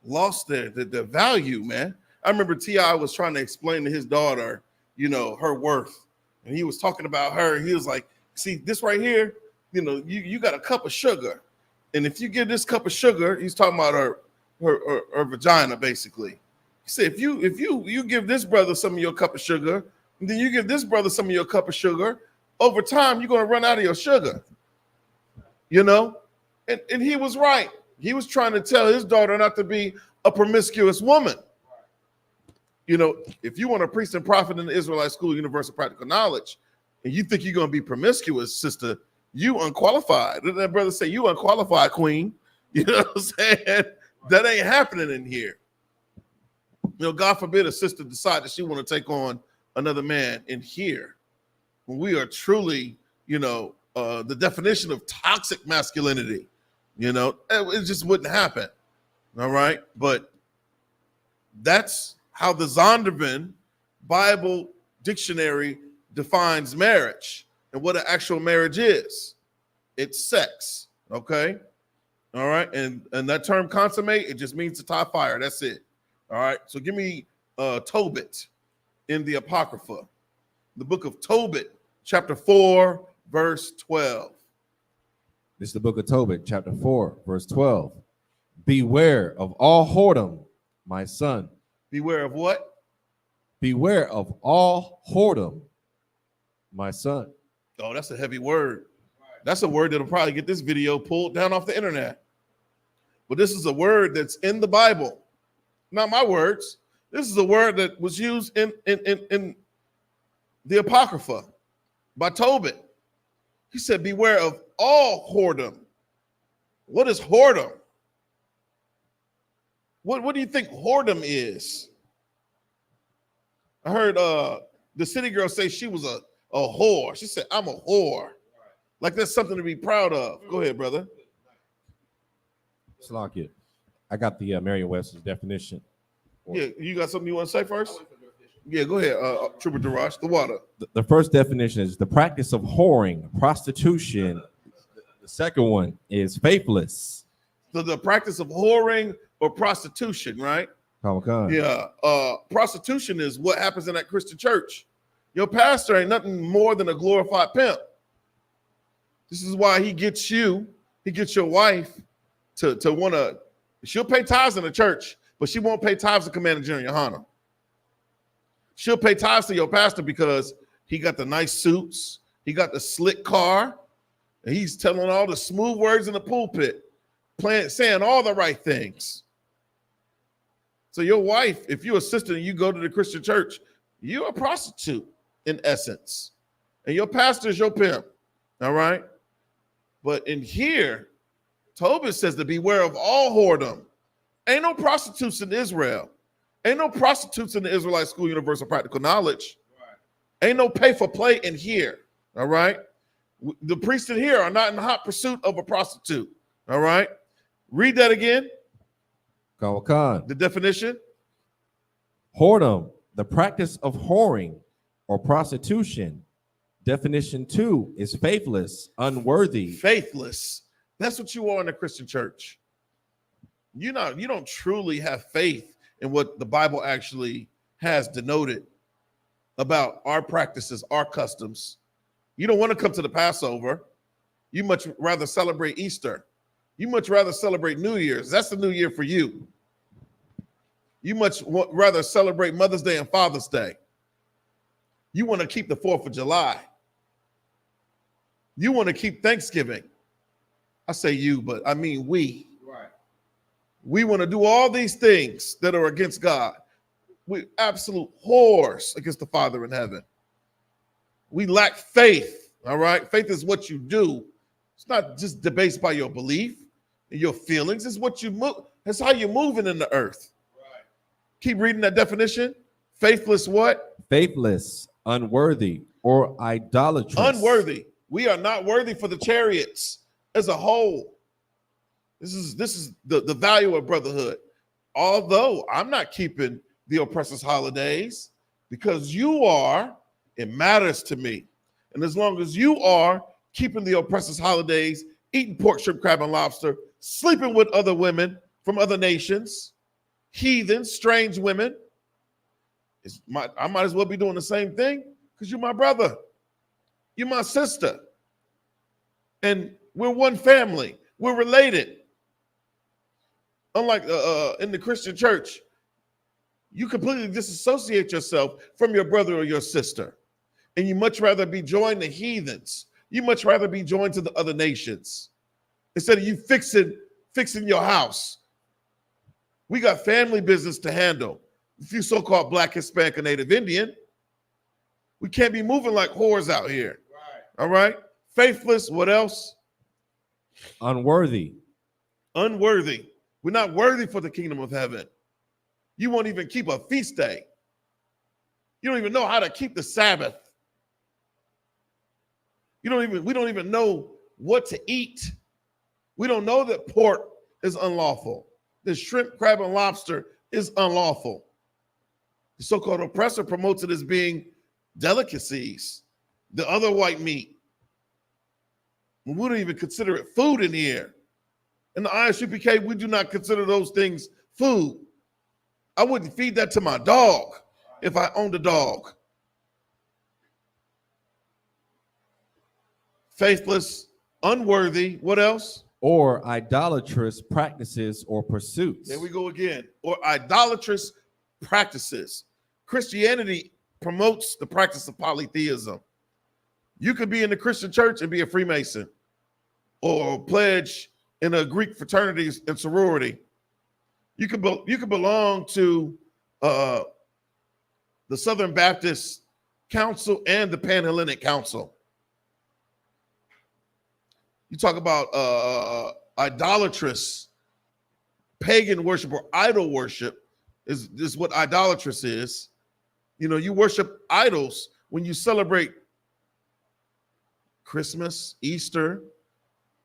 lost their value, man. I remember T.I. was trying to explain to his daughter, you know, her worth. And he was talking about her. He was like, see, this right here, you know, you got a cup of sugar. And if you give this cup of sugar, he's talking about her vagina, basically. He said, if you give this brother some of your cup of sugar, and then you give this brother some of your cup of sugar, over time, you're going to run out of your sugar. You know? And he was right. He was trying to tell his daughter not to be a promiscuous woman. You know, if you want a priest and prophet in the Israelite School, Universal Practical Knowledge, and you think you're going to be promiscuous, sister, you unqualified. Didn't that brother say, you unqualified, queen? You know what I'm saying? That ain't happening in here. You know, God forbid a sister decide that she want to take on another man in here. When we are truly, you know, the definition of toxic masculinity, you know, it just wouldn't happen. All right. But that's how the Zondervan Bible Dictionary defines marriage and what an actual marriage is. It's sex. Okay. All right. And that term consummate, it just means to tie fire. That's it. All right. So give me Tobit in the Apocrypha, the book of Tobit, chapter 4, verse 12. This is the book of Tobit, chapter 4, verse 12. Beware of all whoredom, my son. Beware of what? Beware of all whoredom, my son. Oh, that's a heavy word. That's a word that'll probably get this video pulled down off the internet. But this is a word that's in the Bible. Not my words. This is a word that was used in the Apocrypha by Tobit. He said, beware of all whoredom. What is whoredom? What do you think whoredom is? I heard the city girl say she was a whore. She said, I'm a whore. Like that's something to be proud of. Go ahead, brother. Salakia. I got the Merriam-Webster's definition. Yeah, you got something you want to say first? Yeah, go ahead, Trooper Darash, the water. The first definition is the practice of whoring, prostitution. The second one is faithless. So the practice of whoring or prostitution, right? Yeah, prostitution is what happens in that Christian church. Your pastor ain't nothing more than a glorified pimp. This is why he gets your wife to want to, she'll pay tithes in the church, but she won't pay tithes to Commander General YAHANNA. She'll pay tithes to your pastor because he got the nice suits, he got the slick car, and he's telling all the smooth words in the pulpit, saying all the right things. So your wife, if you're a sister and you go to the Christian church, you're a prostitute in essence. And your pastor is your pimp. All right. But in here, Tobit says to beware of all whoredom. Ain't no prostitutes in Israel. Ain't no prostitutes in the Israelite School Universal Practical Knowledge. Right. Ain't no pay for play in here. All right. The priests in here are not in hot pursuit of a prostitute. All right. Read that again. The definition. Whoredom, the practice of whoring or prostitution. Definition 2 is faithless, unworthy. Faithless. That's what you are in the Christian church. You don't truly have faith in what the Bible actually has denoted about our practices, our customs. You don't want to come to the Passover. You much rather celebrate Easter. You much rather celebrate New Year's. That's the new year for you. You much rather celebrate Mother's Day and Father's Day. You want to keep the 4th of July. You want to keep Thanksgiving. I say you, but I mean we. Right. We want to do all these things that are against God. We absolute whores against the Father in heaven. We lack faith. All right. Faith is what you do. It's not just based by your belief and your feelings. It's what you move. It's how you're moving in the earth. Right. Keep reading that definition. Faithless what? Faithless, unworthy, or idolatrous. Unworthy. We are not worthy for the chariots as a whole. This is the value of brotherhood. Although I'm not keeping the oppressor's holidays because you are, it matters to me. And as long as you are keeping the oppressor's holidays, eating pork, shrimp, crab, and lobster, sleeping with other women from other nations, heathens, strange women, I might as well be doing the same thing because you're my brother. You're my sister. And we're one family. We're related. Unlike in the Christian church, you completely disassociate yourself from your brother or your sister. And you much rather be joined to heathens. You much rather be joined to the other nations. Instead of you fixing your house. We got family business to handle. If you so-called Black, Hispanic, or Native Indian, we can't be moving like whores out here. Right. All right? Faithless, what else? Unworthy. Unworthy. We're not worthy for the kingdom of heaven. You won't even keep a feast day. You don't even know how to keep the Sabbath. We don't even know what to eat. We don't know that pork is unlawful. The shrimp, crab, and lobster is unlawful. The so-called oppressor promotes it as being delicacies, the other white meat. We don't even consider it food in here. In the I.S.U.P.K, we do not consider those things food. I wouldn't feed that to my dog if I owned a dog. Faithless, unworthy, what else? Or idolatrous practices or pursuits. There we go again. Or idolatrous practices. Christianity promotes the practice of polytheism. You could be in the Christian church and be a Freemason or pledge in a Greek fraternity and sorority. You could belong to the Southern Baptist Council and the Pan-Hellenic Council. You talk about idolatrous pagan worship or idol worship is what idolatrous is. You know, you worship idols when you celebrate Christmas, Easter,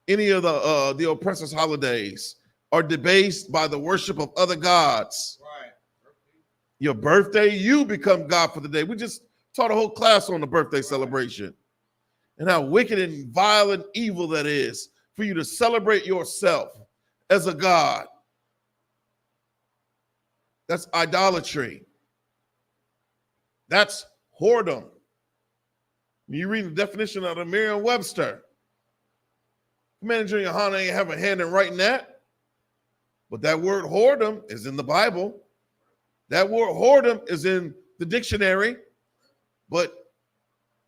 any of the oppressor's holidays are debased by the worship of other gods. Right. Your birthday, you become God for the day. We just taught a whole class on the birthday celebration and how wicked and vile and evil that is for you to celebrate yourself as a god. That's idolatry. That's whoredom. You read the definition of the Merriam-Webster. Commander YAHANNA ain't have a hand in writing that. But that word whoredom is in the Bible. That word whoredom is in the dictionary. But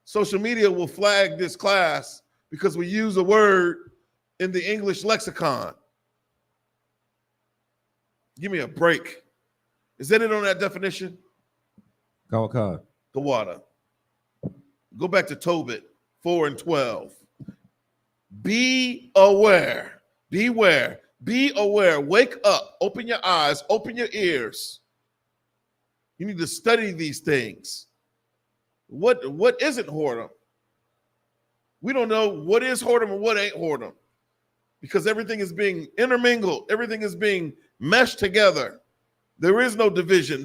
social media will flag this class because we use a word in the English lexicon. Give me a break. Is that it on that definition? Go The water. Go back to Tobit 4 and 12. Be aware. Beware. Be aware. Wake up. Open your eyes. Open your ears. You need to study these things. What isn't whoredom? We don't know what is whoredom and what ain't whoredom because everything is being intermingled. Everything is being meshed together. There is no division.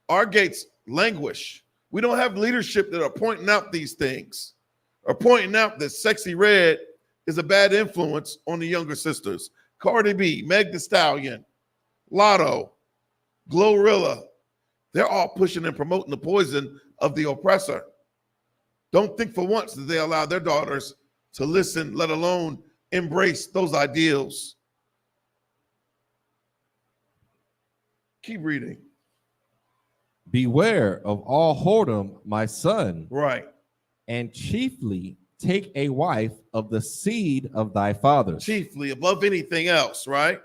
Our gates languish. We don't have leadership that are pointing out these things or pointing out that Sexy Red is a bad influence on the younger sisters. Cardi B, Meg Thee Stallion, Lotto, Glorilla, they're all pushing and promoting the poison of the oppressor. Don't think for once that they allow their daughters to listen, let alone embrace those ideals. Keep reading. Beware of all whoredom, my son. Right. And chiefly take a wife of the seed of thy fathers. Chiefly, above anything else, right?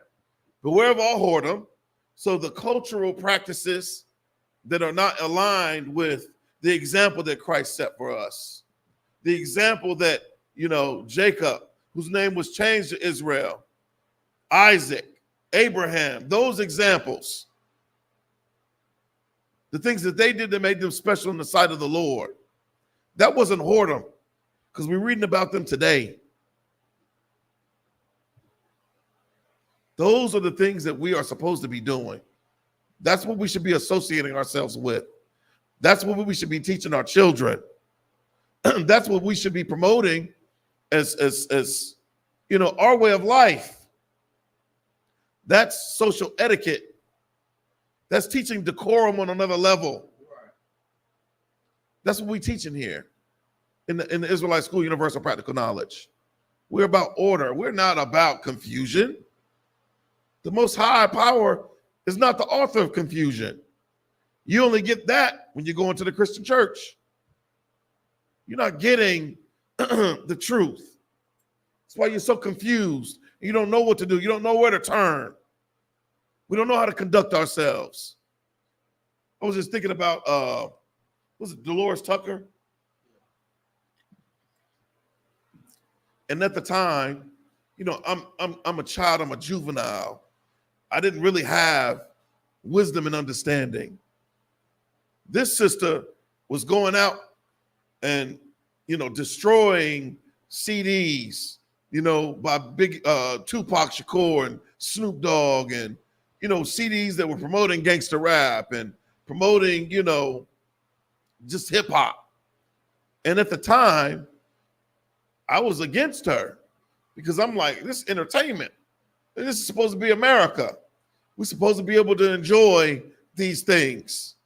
Beware of all whoredom. So the cultural practices that are not aligned with the example that Christ set for us. The example that, Jacob, whose name was changed to Israel, Isaac, Abraham, those examples. The things that they did that made them special in the sight of the Lord. That wasn't whoredom because we're reading about them today. Those are the things that we are supposed to be doing. That's what we should be associating ourselves with. That's what we should be teaching our children. That's what we should be promoting as you know, our way of life. That's social etiquette. That's teaching decorum on another level. That's what we're teaching here in the Israelite School, Universal Practical Knowledge. We're about order. We're not about confusion. The Most High Power is not the author of confusion. You only get that when you go into the Christian church. You're not getting the truth. That's why you're so confused. You don't know what to do. You don't know where to turn. We don't know how to conduct ourselves. I was just thinking about, was it Dolores Tucker? And at the time, you know, I'm a child, I'm a juvenile. I didn't really have wisdom and understanding. This sister was going out and, you know, destroying CDs, you know, by big Tupac Shakur and Snoop Dogg, and, you know, CDs that were promoting gangster rap and promoting, you know, just hip hop. And at the time, I was against her because I'm like, this is entertainment. This is supposed to be America. We're supposed to be able to enjoy these things.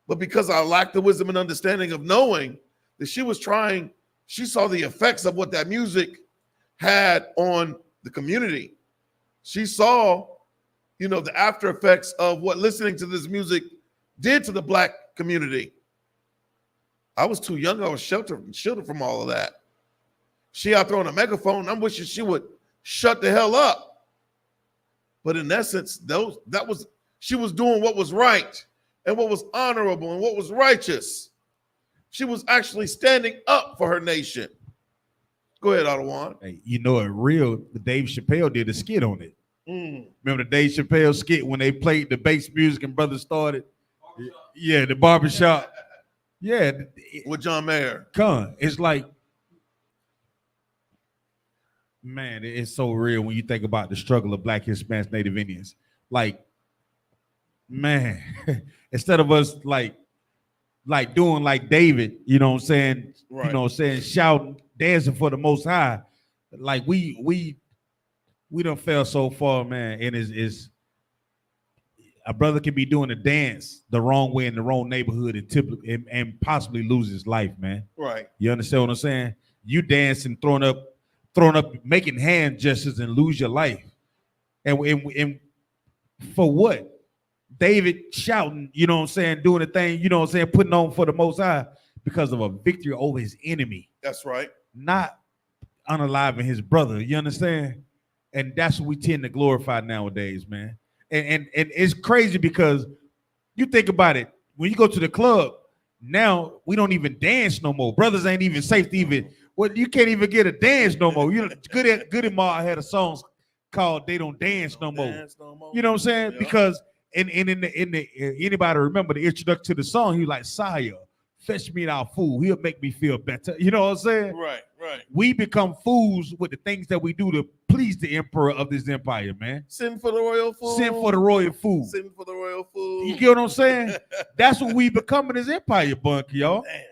But because I lacked the wisdom and understanding of knowing that she was trying, she saw the effects of what that music had on the community. She saw, you know, the after effects of what listening to this music did to the Black community. I was too young. I was shielded from all of that. She out throwing a megaphone. I'm wishing she would shut the hell up. But in essence, she was doing what was right and what was honorable and what was righteous. She was actually standing up for her nation. Go ahead, Ottawa. Hey, you know it real. Dave Chappelle did a skit on it. Remember the Dave Chappelle skit when they played the bass music and brothers started? Yeah, the barbershop. Yeah. With John Mayer. It's like, man, it's so real when you think about the struggle of Black, Hispanics, Native Indians. Like, man, instead of us like doing like David, you know what I'm saying? Right. You know what I'm saying? Shouting, dancing for the Most High. Like we done fell so far, man. And is a brother can be doing a dance the wrong way in the wrong neighborhood and possibly lose his life, man. Right. You understand what I'm saying? You dancing, throwing up, making hand gestures and lose your life. And for what? David shouting, you know what I'm saying, doing a thing, you know what I'm saying, putting on for the Most High because of a victory over his enemy. That's right. Not unaliving his brother, you understand? And that's what we tend to glorify nowadays, man. And it's crazy because you think about it, when you go to the club, now we don't even dance no more. Brothers ain't even safe to even, you can't even get a dance no more. You know, Goody Ma had a song called "They Don't Dance No More." You know what I'm saying? Yeah. Because in the anybody remember the introduction to the song, he was like, "Sire, fetch me our food. He'll make me feel better." You know what I'm saying? Right. We become fools with the things that we do to please the emperor of this empire, man. Send for the royal food. Send for the royal food. Send for the royal food. You get what I'm saying? That's what we become in this empire, bunk, y'all. Man.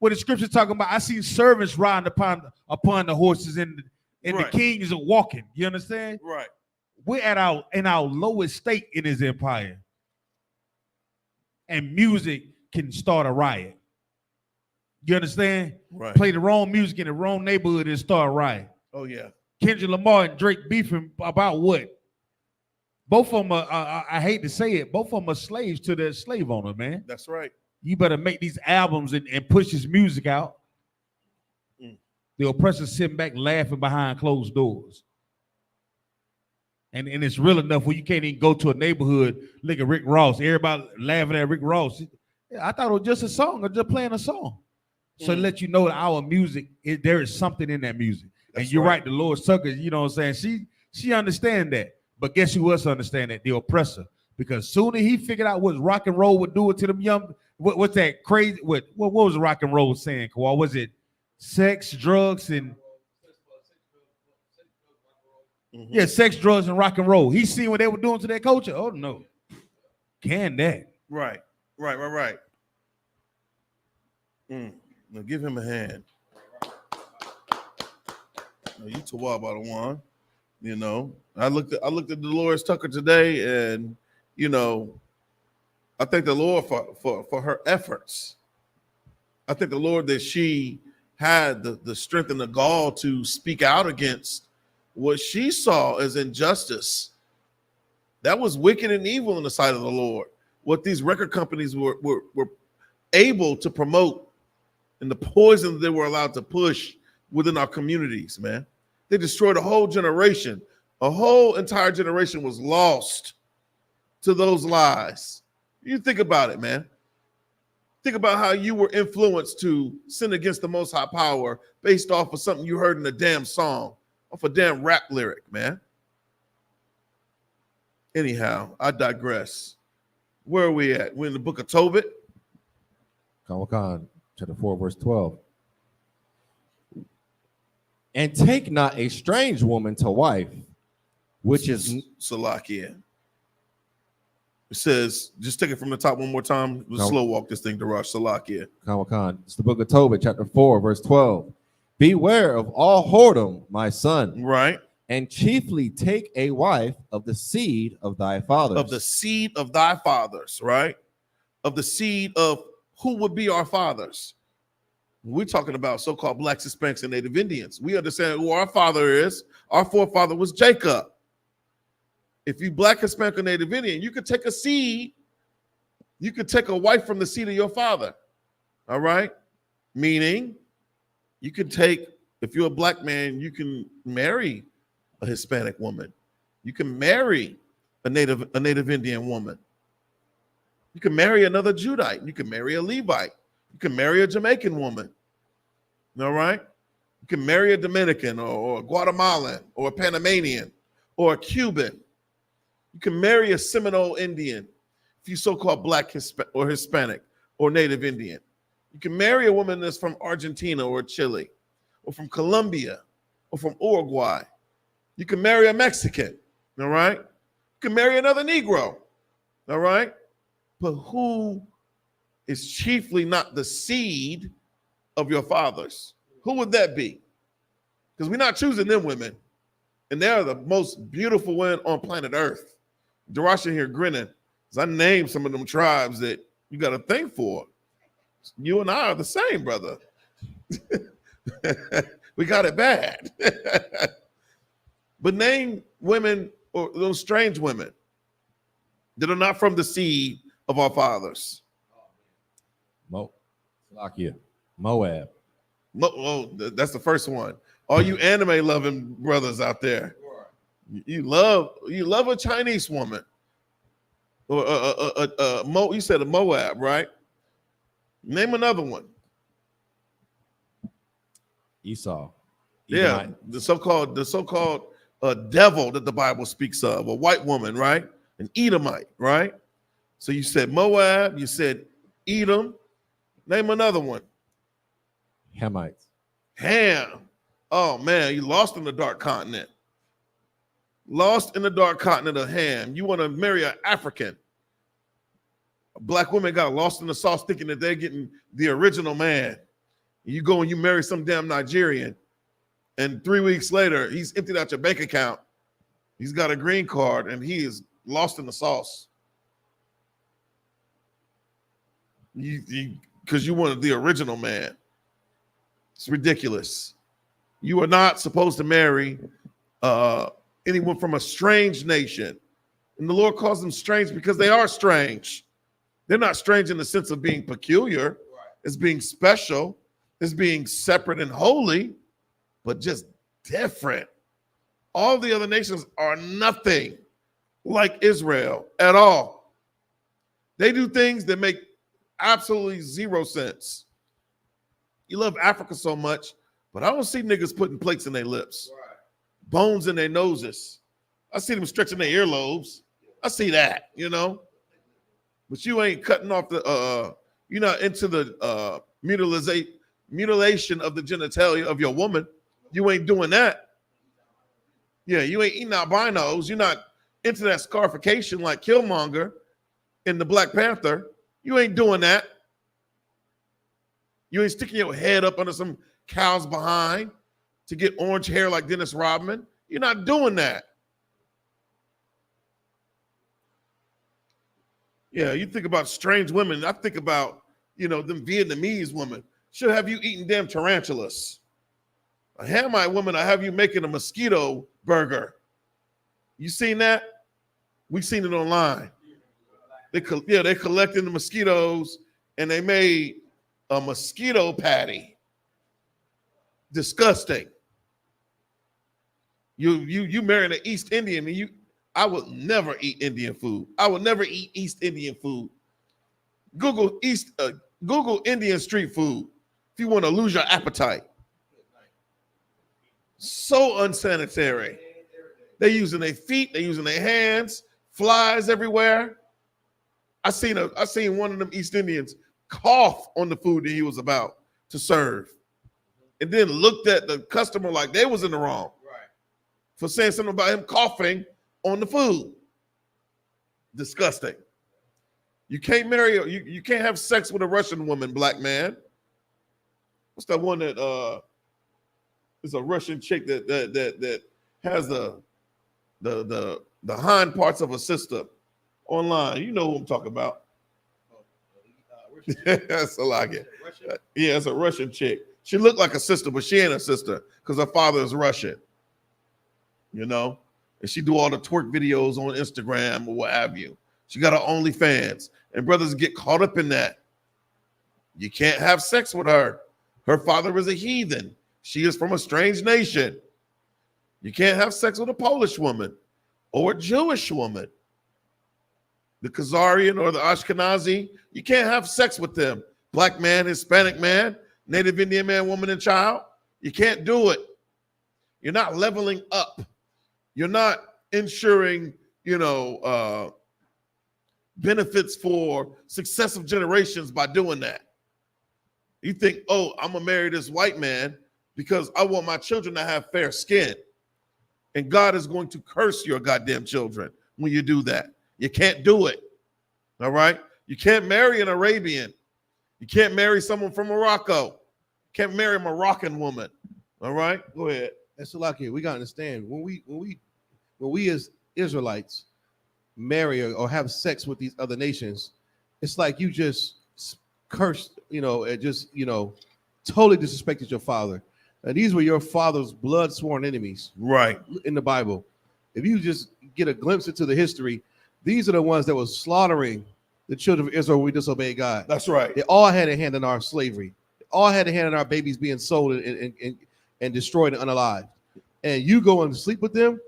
What the scripture talking about, I seen servants riding upon the horses and the kings are walking. You understand? Right. We're in our lowest state in this empire. And music can start a riot. You understand? Right. Play the wrong music in the wrong neighborhood and start a riot. Oh, yeah. Kendrick Lamar and Drake beefing about what? Both of them are, I hate to say it, both of them are slaves to their slave owner, man. That's right. You better make these albums and push his music out. The oppressors sitting back laughing behind closed doors. And it's real enough where you can't even go to a neighborhood, look at Rick Ross, everybody laughing at Rick Ross. I thought it was just a song or just playing a song. So to let you know that our music, there is something in that music. That's and you're right, the Lord Tucker, you know what I'm saying? She understand that. But guess who else understand that? The oppressor. Because soon as he figured out what rock and roll would do it to them young, what's that crazy, what was rock and roll saying, Kawhi? Was it sex, drugs, and yeah, sex, drugs, and rock and roll. He seen what they were doing to their culture. Oh no. can that. Right. Now give him a hand. Now, you Tawab by the one. You know, I looked at Dolores Tucker today, and you know, I thank the Lord for her efforts. I thank the Lord that she had the strength and the gall to speak out against what she saw as injustice. That was wicked and evil in the sight of the Lord. What these record companies were able to promote and the poison that they were allowed to push within our communities, man. They destroyed a whole generation. A whole entire generation was lost to those lies. You think about it, man. Think about how you were influenced to sin against the Most High Power based off of something you heard in a damn song, off a damn rap lyric, man. Anyhow, I digress. Where are we at? We're in the book of Tobit. Khan, chapter 4, verse 12. And take not a strange woman to wife, which is Salakia. It says, just take it from the top one more time. We'll slow walk this thing to Rosh Salakia. Khan. It's the book of Tobit, chapter 4, verse 12. Beware of all whoredom, my son. Right. And chiefly take a wife of the seed of thy fathers. Of the seed of thy fathers, right? Of the seed of who would be our fathers. We're talking about so-called blacks, Hispanics, and Native Indians. We understand who our father is. Our forefather was Jacob. If you black, Hispanic, or Native Indian, you could take a seed. You could take a wife from the seed of your father. All right? Meaning, you can take, if you're a black man, you can marry a Hispanic woman. You can marry a Native Indian woman. You can marry another Judite. You can marry a Levite. You can marry a Jamaican woman. All right? You can marry a Dominican or a Guatemalan or a Panamanian or a Cuban. You can marry a Seminole Indian if you so-called black or Hispanic or Native Indian. You can marry a woman that's from Argentina or Chile or from Colombia or from Uruguay. You can marry a Mexican, all right? You can marry another Negro, all right? But who is chiefly not the seed of your fathers? Who would that be? Because we're not choosing them women, and they're the most beautiful women on planet Earth. Darasha here grinning, because I named some of them tribes that you got to think for. You and I are the same, brother. We got it bad. But name women, or those strange women that are not from the seed of our fathers. Moab. That's the first one. All you anime loving brothers out there, you love a Chinese woman, or you said a Moab, right? Name another one. Esau. Yeah, the so-called devil that the Bible speaks of, a white woman, right? An Edomite, right? So you said Moab, you said Edom. Name another one. Hamites. Ham. Oh man, you lost in the dark continent. Lost in the dark continent of Ham. You want to marry an African. A black woman got lost in the sauce thinking that they're getting the original man. You go and you marry some damn Nigerian, and 3 weeks later, he's emptied out your bank account. He's got a green card, and he is lost in the sauce. Because you wanted the original man. It's ridiculous. You are not supposed to marry anyone from a strange nation. And the Lord calls them strange because they are strange. They're not strange in the sense of being peculiar, as being special, as being separate and holy, but just different. All the other nations are nothing like Israel at all. They do things that make absolutely zero sense. You love Africa so much, but I don't see niggas putting plates in their lips, bones in their noses. I see them stretching their earlobes. I see that, you know. But you ain't cutting off the, you're not into the mutilation of the genitalia of your woman. You ain't doing that. Yeah, you ain't eating albinos. You're not into that scarification like Killmonger in the Black Panther. You ain't doing that. You ain't sticking your head up under some cow's behind to get orange hair like Dennis Rodman. You're not doing that. Yeah, you think about strange women. I think about, them Vietnamese women. Should have you eating damn tarantulas. A Hamite woman, I have you making a mosquito burger. You seen that? We seen it online. They collected the mosquitoes and they made a mosquito patty. Disgusting. You marrying an East Indian and I would never eat Indian food. I would never eat East Indian food. Google Indian street food if you want to lose your appetite. So unsanitary. They're using their feet, they're using their hands, flies everywhere. I seen one of them East Indians cough on the food that he was about to serve, and then looked at the customer like they was in the wrong for saying something about him coughing on the food. Disgusting. You can't marry, you can't have sex with a Russian woman, black man. What's that one that is a Russian chick that has the hind parts of a sister online? You know who I'm talking about. That's a like it. Yeah, it's a Russian chick. She looked like a sister, but she ain't a sister because her father is Russian. And she do all the twerk videos on Instagram or what have you. She got her OnlyFans, and brothers get caught up in that. You can't have sex with her. Her father is a heathen. She is from a strange nation. You can't have sex with a Polish woman or a Jewish woman. The Khazarian or the Ashkenazi, you can't have sex with them. Black man, Hispanic man, Native Indian man, woman, and child. You can't do it. You're not leveling up. You're not ensuring, benefits for successive generations by doing that. You think, oh, I'm going to marry this white man because I want my children to have fair skin. And God is going to curse your goddamn children when you do that. You can't do it. All right? You can't marry an Arabian. You can't marry someone from Morocco. You can't marry a Moroccan woman. All right? Go ahead. That's a lot here. We got to understand when we as Israelites marry or have sex with these other nations, it's like you just cursed, and just, totally disrespected your father. And these were your father's blood sworn enemies. Right. In the Bible. If you just get a glimpse into the history, these are the ones that were slaughtering the children of Israel when we disobeyed God. That's right. They all had a hand in our slavery. They all had a hand in our babies being sold and destroyed and unalived. And you go and sleep with them,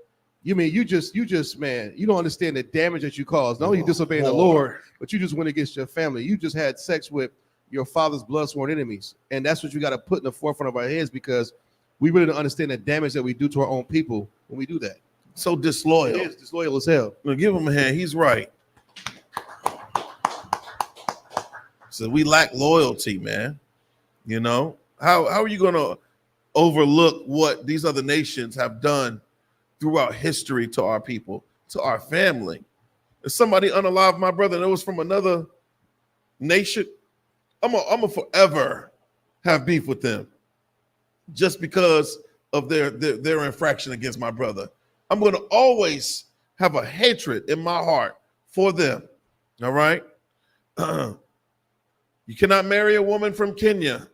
you just, man, you don't understand the damage that you caused. Not only you disobeying the Lord, but you just went against your family. You just had sex with your father's blood sworn enemies. And that's what you got to put in the forefront of our heads, because we really don't understand the damage that we do to our own people when we do that. So disloyal. It is disloyal as hell. Now give him a hand. He's right. So we lack loyalty, man. How are you going to overlook what these other nations have done throughout history to our people, to our family? If somebody unalived my brother and it was from another nation, I'm a forever have beef with them just because of their infraction against my brother. I'm going to always have a hatred in my heart for them. All right? You cannot marry a woman from Kenya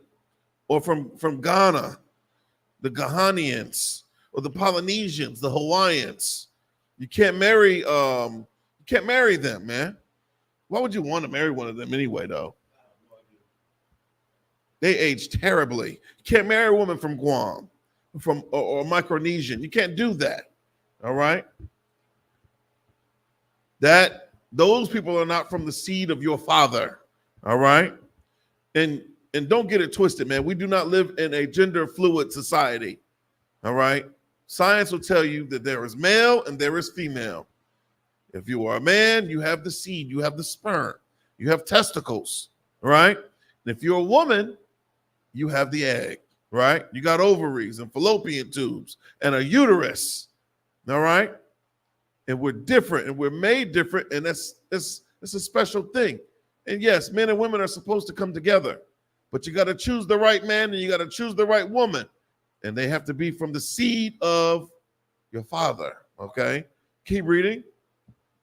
or from Ghana, the Ghanaians, or the Polynesians, the Hawaiians. You can't marry them, man. Why would you want to marry one of them anyway, though? They age terribly. You can't marry a woman from Guam, or Micronesian. You can't do that. All right? Those people are not from the seed of your father. All right? And don't get it twisted, man. We do not live in a gender fluid society. All right? Science will tell you that there is male and there is female. If you are a man, you have the seed, you have the sperm, you have testicles, right? And if you're a woman, you have the egg, right? You got ovaries and fallopian tubes and a uterus, all right? And we're different and we're made different, and it's It's a special thing. And yes, men and women are supposed to come together, but you got to choose the right man and you got to choose the right woman. And they have to be from the seed of your father. Okay? Keep reading.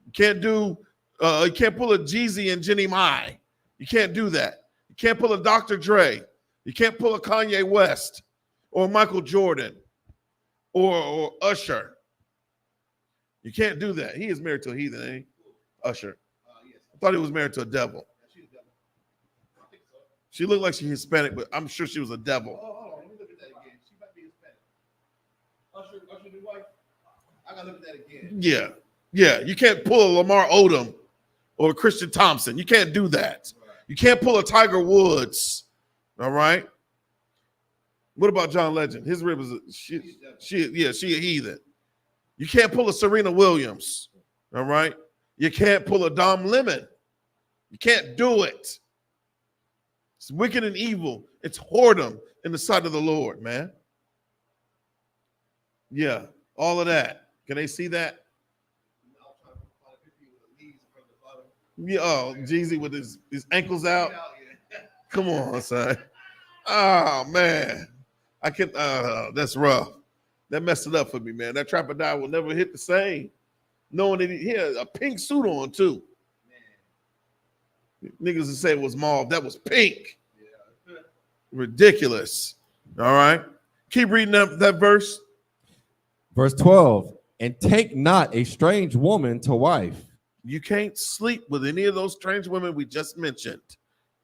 You can't do, you can't pull a Jeezy and Jenny Mai. You can't do that. You can't pull a Dr. Dre. You can't pull a Kanye West or Michael Jordan or Usher. You can't do that. He is married to a heathen, ain't he? Usher. I thought he was married to a devil. She looked like she's Hispanic, but I'm sure she was a devil. Oh, hold on. Let me look at that again. She might be Hispanic. Usher, new wife. I gotta look at that again. Yeah. Yeah. You can't pull a Lamar Odom or a Christian Thompson. You can't do that. You can't pull a Tiger Woods. All right. What about John Legend? His rib is she a heathen. You can't pull a Serena Williams. All right. You can't pull a Dom Lemon. You can't do it. It's wicked and evil. It's whoredom in the sight of the Lord, man. Yeah, all of that. Can they see that? Yeah, oh, Jeezy with his ankles out. Come on, son. Oh, man. I can that's rough. That messed it up for me, man. That trapper die will never hit the same. Knowing that he had a pink suit on, too. Niggas would say it was mauve. That was pink. Yeah. Ridiculous. All right. Keep reading that verse. Verse 12. And take not a strange woman to wife. You can't sleep with any of those strange women we just mentioned.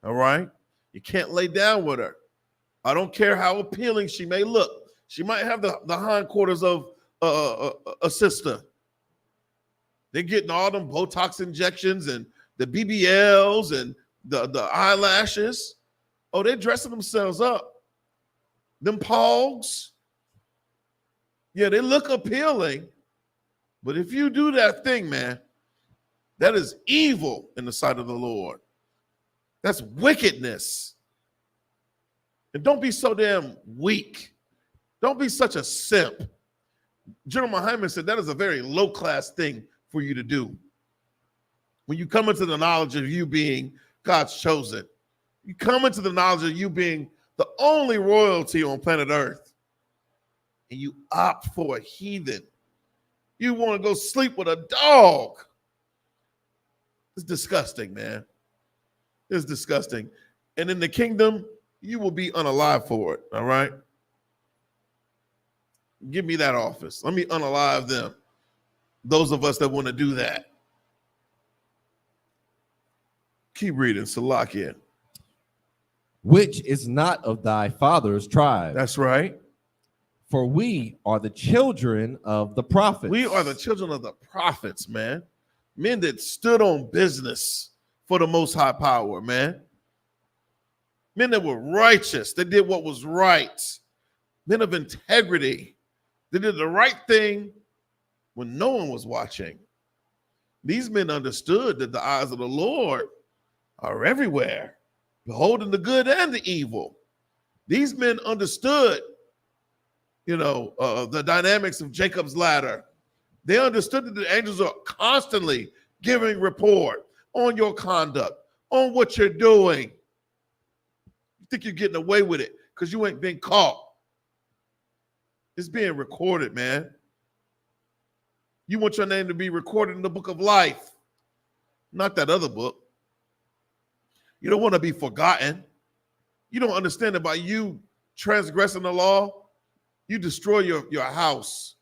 All right. You can't lay down with her. I don't care how appealing she may look. She might have the hindquarters of a sister. They're getting all them Botox injections and the BBLs and the eyelashes. Oh, they're dressing themselves up. Them pogs. Yeah, they look appealing. But if you do that thing, man, that is evil in the sight of the Lord. That's wickedness. And don't be so damn weak. Don't be such a simp. General Muhammad said that is a very low-class thing for you to do. When you come into the knowledge of you being God's chosen, you come into the knowledge of you being the only royalty on planet Earth, and you opt for a heathen. You want to go sleep with a dog. It's disgusting, man. It's disgusting. And in the kingdom, you will be unalive for it, all right? Give me that office. Let me unalive them. Those of us that want to do that. Keep reading, Salakia. Which is not of thy father's tribe. That's right. For we are the children of the prophets. We are the children of the prophets, man. Men that stood on business for the most high power, man. Men that were righteous. They did what was right. Men of integrity. They did the right thing when no one was watching. These men understood that the eyes of the Lord are everywhere, beholding the good and the evil. These men understood, the dynamics of Jacob's ladder. They understood that the angels are constantly giving report on your conduct, on what you're doing. You think you're getting away with it because you ain't been caught. It's being recorded, man. You want your name to be recorded in the book of life, not that other book. You don't want to be forgotten. You don't understand that by you transgressing the law, you destroy your house.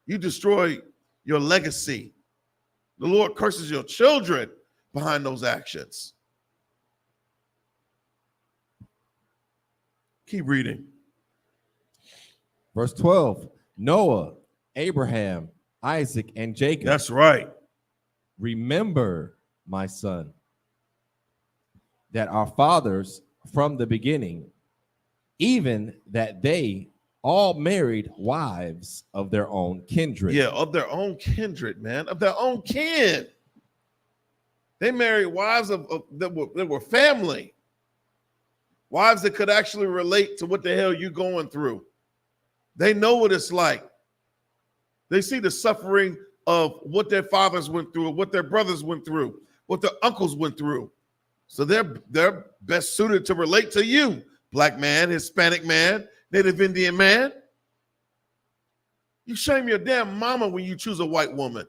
You destroy your legacy. The Lord curses your children behind those actions. Keep reading. Verse 12. Noah, Abraham, Isaac, and Jacob. That's right. Remember, my son, that our fathers from the beginning, even that they all married wives of their own kindred. Yeah, of their own kindred, man, of their own kin. They married wives that were family, wives that could actually relate to what the hell you're going through. They know what it's like. They see the suffering of what their fathers went through, what their brothers went through, what their uncles went through. So they're best suited to relate to you, black man, Hispanic man, Native Indian man. You shame your damn mama when you choose a white woman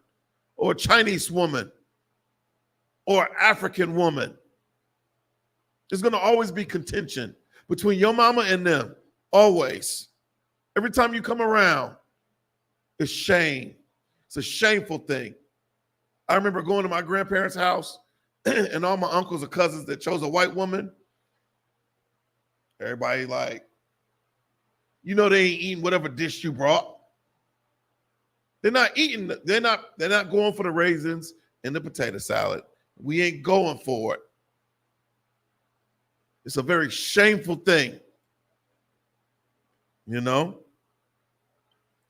or a Chinese woman or an African woman. There's going to always be contention between your mama and them, always. Every time you come around, it's shame. It's a shameful thing. I remember going to my grandparents' house and all my uncles or cousins that chose a white woman. Everybody like, you know, they ain't eating whatever dish you brought. They're not eating, they're not going for the raisins and the potato salad. We ain't going for it. It's a very shameful thing. You know?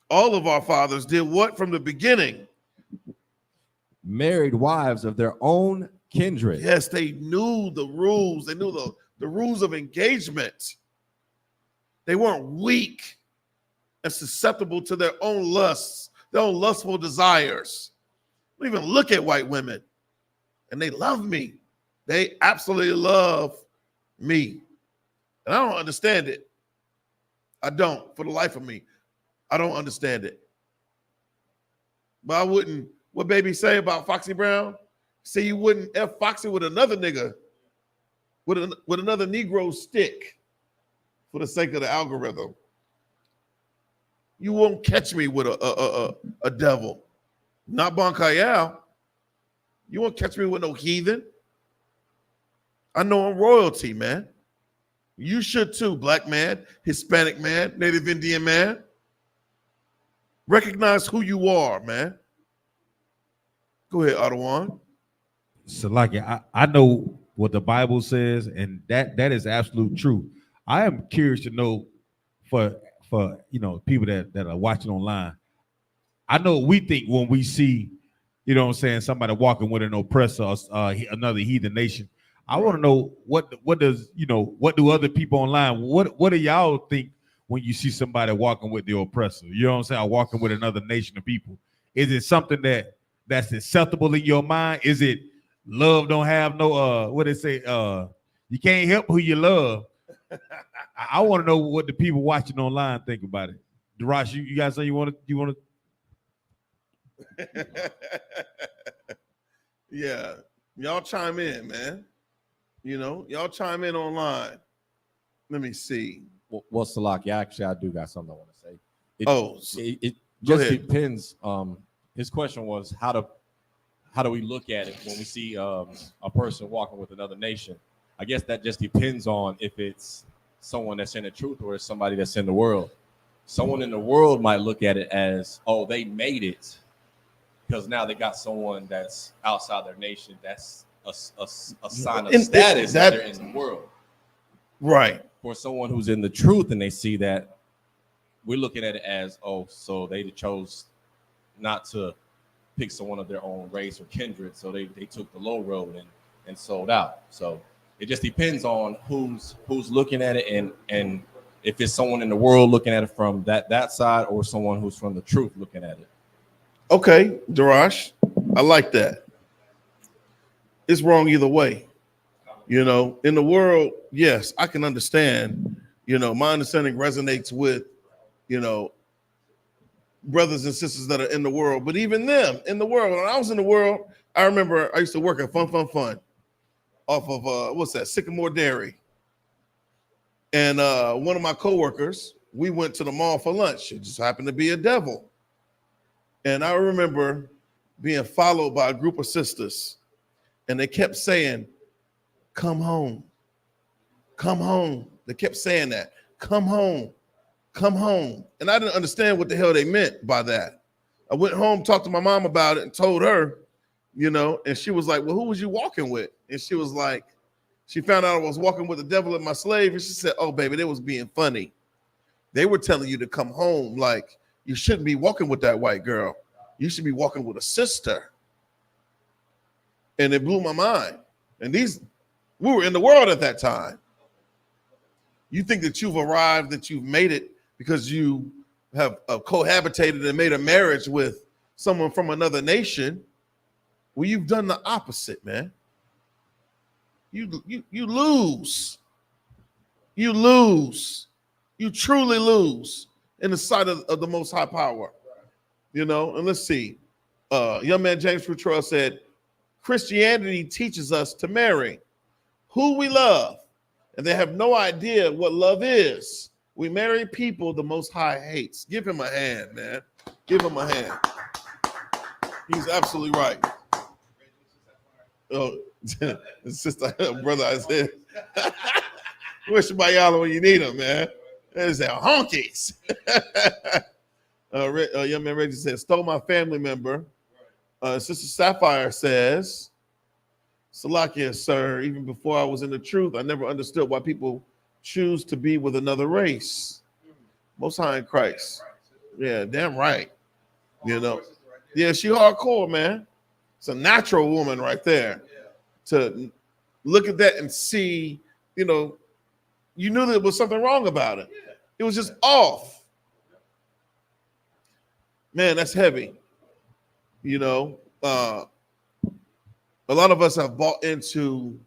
All of our fathers did what from the beginning? Married wives of their own kindred. Yes, they knew the rules. They knew the rules of engagement. They weren't weak and susceptible to their own lusts, their own lustful desires. I don't even look at white women, and they love me. They absolutely love me. And I don't understand it. I don't, for the life of me. I don't understand it. But I wouldn't, what baby say about Foxy Brown? Say you wouldn't F Foxy with another nigga, with another Negro stick for the sake of the algorithm. You won't catch me with a devil. Not Bon Kayal. You won't catch me with no heathen. I know I'm royalty, man. You should too, black man, Hispanic man, Native Indian man. Recognize who you are, man. Go ahead, Ottawa. So, like, I know what the Bible says, and that is absolute truth. I am curious to know for you know, people that are watching online. I know we think when we see, you know what I'm saying, somebody walking with an oppressor or another heathen nation. I want to know what does, you know, what do other people online, what do y'all think when you see somebody walking with the oppressor? You know what I'm saying? Or walking with another nation of people. Is it something that's acceptable in your mind? Is it love don't have no what they say, you can't help who you love? I want to know what the people watching online think about it. Darash, you guys say you want to yeah, y'all chime in, man. You know, y'all chime in online. Let me see. Well, Salaki, actually, I do got something I want to say. It just depends. His question was how do we look at it when we see a person walking with another nation? I guess that just depends on if it's someone that's in the truth or it's somebody that's in the world. Someone in the world might look at it as, oh, they made it because now they got someone that's outside their nation. That's a sign of status that they're in the world. Right. For someone who's in the truth and they see that, we're looking at it as, oh, so they chose not to pick someone of their own race or kindred, so they took the low road and sold out. So it just depends on who's looking at it and if it's someone in the world looking at it from that side or someone who's from the truth looking at it. Okay, Darash, I like that. It's wrong either way. You know, in the world, yes, I can understand. You know, my understanding resonates with, you know, brothers and sisters that are in the world. But even them in the world, when I was in the world, I remember I used to work at Fun off of Sycamore Dairy. And one of my coworkers, we went to the mall for lunch. It just happened to be a devil. And I remember being followed by a group of sisters, and they kept saying, "Come home, come home." They kept saying that, "Come home, come home." And I didn't understand what the hell they meant by that. I went home, talked to my mom about it, and told her, you know, and she was like, "Well, who was you walking with?" And she was like, she found out I was walking with the devil and my slave, and she said, "Oh, baby, they was being funny. They were telling you to come home. Like, you shouldn't be walking with that white girl. You should be walking with a sister." And it blew my mind. And we were in the world at that time. You think that you've arrived, that you've made it because you have cohabitated and made a marriage with someone from another nation. Well, you've done the opposite, man. you lose. You lose. You truly lose in the sight of the Most High Power. You know, and let's see. Young man James Futrell said, Christianity teaches us to marry who we love, and they have no idea what love is. We marry people the Most High hates. Give him a hand, man. Give him a hand. He's absolutely right. Oh, sister, brother, I said, wish y'all when you need them, man. There's that honkies. Young man Reggie said, stole my family member. Sister Sapphire says, Salakia, sir, even before I was in the truth, I never understood why people choose to be with another race. Most High in Christ. Yeah, damn right. You know, yeah, she hardcore, man. It's a natural woman right there. To look at that and see, you know, you knew there was something wrong about it. It was just off. Man, that's heavy. You know, a lot of us have bought into,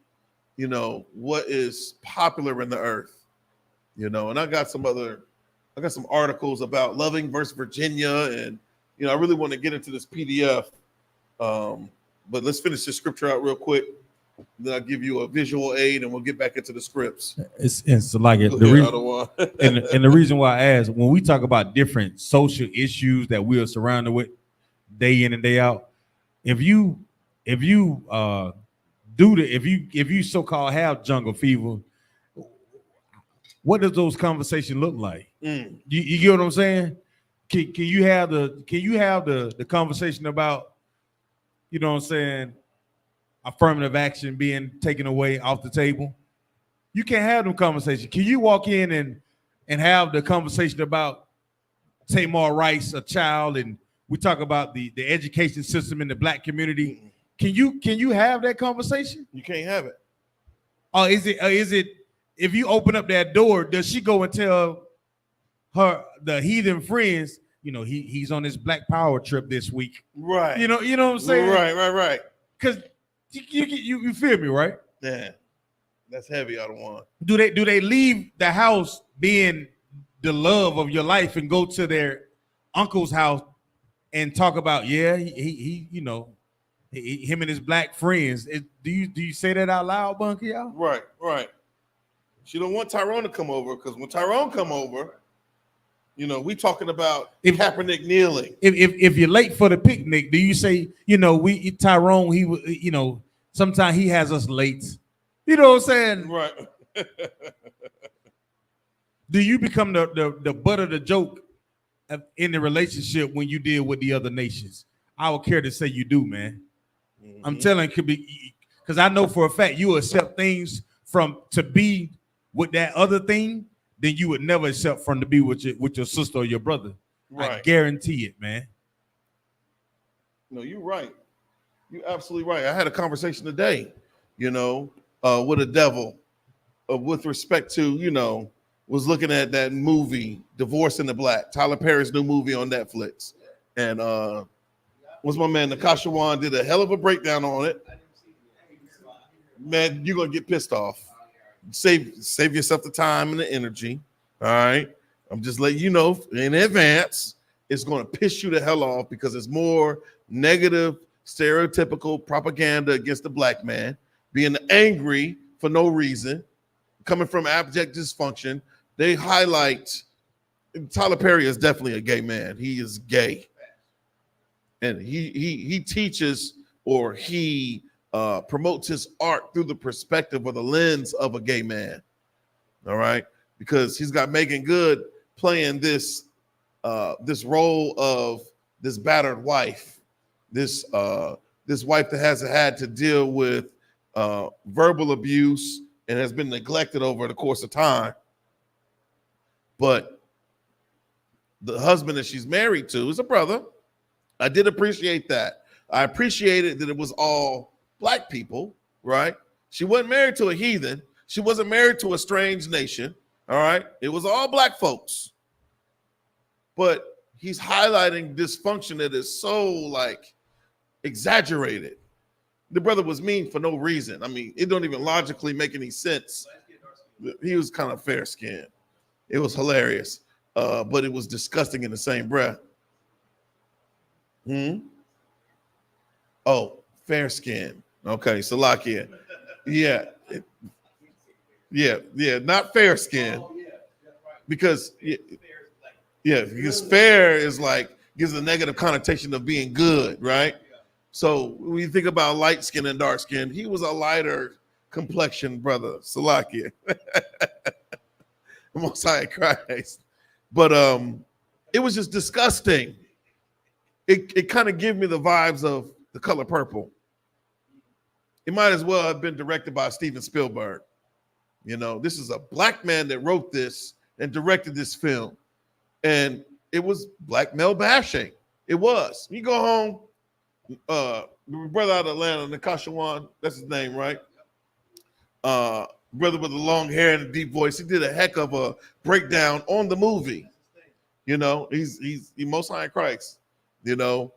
you know, what is popular in the earth. You know, and I got some articles about loving versus Virginia, and you know, I really want to get into this PDF. But let's finish this scripture out real quick. Then I'll give you a visual aid, and we'll get back into the scripts. It's like it. And the reason why I asked, when we talk about different social issues that we are surrounded with day in and day out, if you so-called have jungle fever, what does those conversations look like? You get what I'm saying? Can you have the conversation about, you know what I'm saying, affirmative action being taken away off the table? You can't have them conversations. Can you walk in and have the conversation about Tamar Rice, a child, and we talk about the education system in the black community? Can you have that conversation? You can't have it. Or is it if you open up that door, does she go and tell the heathen friends, you know, he's on this Black Power trip this week? Right. You know what I'm saying? Right. Because you feel me, right? Yeah. That's heavy, I don't want. Do they leave the house being the love of your life and go to their uncle's house and talk about, he you know, him and his black friends? Do you say that out loud, Bunky, y'all? Right. She don't want Tyrone to come over, because when Tyrone come over, you know, we talking about Kaepernick kneeling. If you're late for the picnic, do you say, you know, Tyrone, he, you know, sometimes he has us late. You know what I'm saying? Right. Do you become the butt of the joke in the relationship when you deal with the other nations? I would care to say you do, man. Mm-hmm. I'm telling you, because I know for a fact you accept things to be with that other thing, then you would never accept from to be with your sister or your brother. Right. I guarantee it, man. No, you're right. You're absolutely right. I had a conversation today, you know, with a devil with respect to, you know, was looking at that movie, Divorce in the Black, Tyler Perry's new movie on Netflix. And what's my man, Nakashawan, did a hell of a breakdown on it. Man, you're going to get pissed off. Save yourself the time and the energy. All right. I'm just letting you know in advance, it's going to piss you the hell off, because it's more negative, stereotypical propaganda against the black man, being angry for no reason, coming from abject dysfunction. They highlight Tyler Perry is definitely a gay man. He is gay. And he teaches, or he promotes his art through the perspective or the lens of a gay man. All right. Because he's got Megan Good playing this role of this battered wife, this wife that has had to deal with verbal abuse and has been neglected over the course of time. But the husband that she's married to is a brother. I did appreciate that. I appreciated that it was all black people, right? She wasn't married to a heathen. She wasn't married to a strange nation, all right? It was all black folks. But he's highlighting dysfunction that is so, like, exaggerated. The brother was mean for no reason. I mean, it don't even logically make any sense. He was kind of fair skinned. It was hilarious, but it was disgusting in the same breath. Oh, fair skin. Okay, Salakia. Yeah. Not fair skin. Because because fair is like gives a negative connotation of being good, right? So when you think about light skin and dark skin, he was a lighter complexion brother, Salakia. Most High Christ. But it was just disgusting. It kind of gave me the vibes of The Color Purple. It might as well have been directed by Steven Spielberg. You know, this is a black man that wrote this and directed this film. And it was black male bashing. It was. You go home, brother out of Atlanta, Nakashawan, that's his name, right? Brother with the long hair and a deep voice. He did a heck of a breakdown on the movie. You know, he's Most High Christ. You know,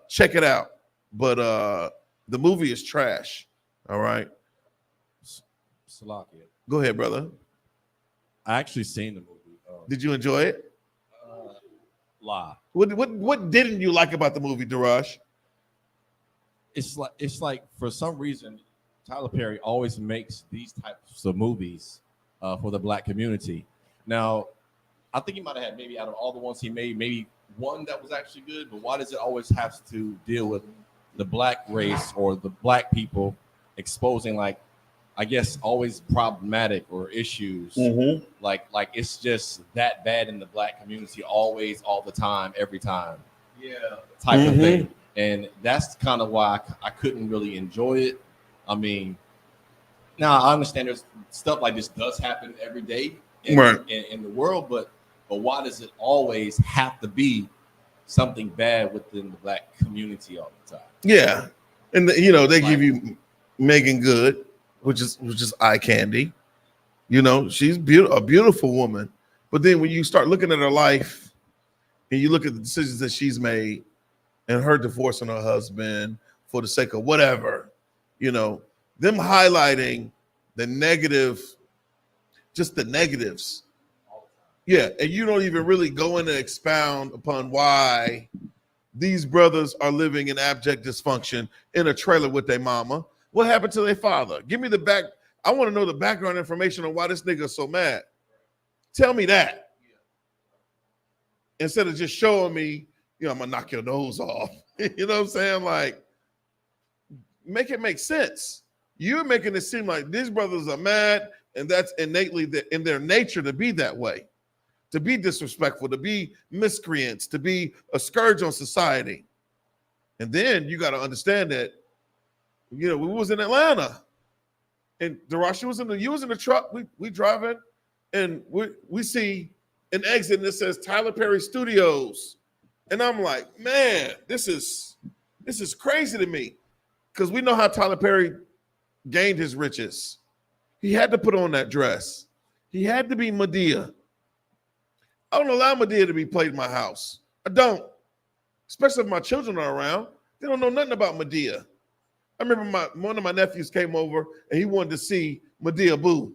check it out. But the movie is trash. All right. Salakia. Go ahead, brother. I actually seen the movie. Did you enjoy it? Lie. What didn't you like about the movie, Darash? It's like for some reason, Tyler Perry always makes these types of movies for the black community. Now, I think he might have had maybe out of all the ones he made, maybe one that was actually good. But why does it always have to deal with the black race or the black people exposing, like, I guess, always problematic or issues? Like it's just that bad in the black community, always, all the time, every time. Type of thing. And that's kind of why I couldn't really enjoy it. I mean, now I understand there's stuff like this does happen every day in the world, but why does it always have to be something bad within the black community all the time? Yeah. And they give you Megan Good, which is eye candy. You know, she's a beautiful woman. But then when you start looking at her life and you look at the decisions that she's made and her divorcing her husband for the sake of whatever, you know, them highlighting the negative, just the negatives. Yeah, and you don't even really go in and expound upon why these brothers are living in abject dysfunction in a trailer with their mama. What happened to their father? Give me I want to know the background information on why this nigga is so mad. Tell me that. Instead of just showing me, I'm gonna knock your nose off. You know what I'm saying? Like, make it make sense. You're making it seem like these brothers are mad, and that's innately in their nature to be that way, to be disrespectful, to be miscreants, to be a scourge on society. And then you got to understand that, we was in Atlanta, and Darashi you was in the truck. We driving, and we see an exit that says Tyler Perry Studios, and I'm like, man, this is crazy to me, because we know how Tyler Perry gained his riches. He had to put on that dress. He had to be Madea. I don't allow Madea to be played in my house. I don't, especially if my children are around. They don't know nothing about Madea. I remember one of my nephews came over and he wanted to see Madea Boo.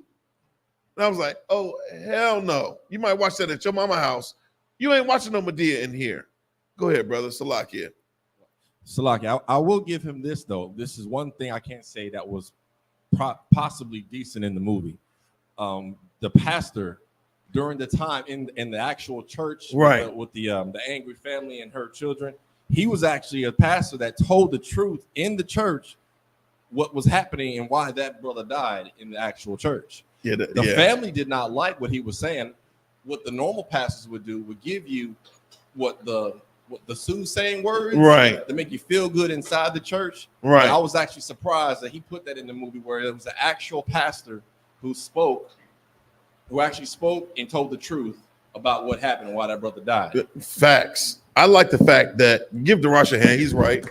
And I was like, oh, hell no. You might watch that at your mama's house. You ain't watching no Madea in here. Go ahead, brother. Salakia. I will give him this, though. This is one thing I can't say that was possibly decent in the movie. The pastor, during the time in the actual church, right, with the angry family and her children, he was actually a pastor that told the truth in the church, what was happening and why that brother died in the actual church. The family did not like what he was saying. What the normal pastors would do would give you what the soothsaying words, right, to make you feel good inside the church. Right. And I was actually surprised that he put that in the movie, where it was an actual pastor who actually spoke and told the truth about what happened and why that brother died. Facts. I like the fact that, give Darash a hand, he's right.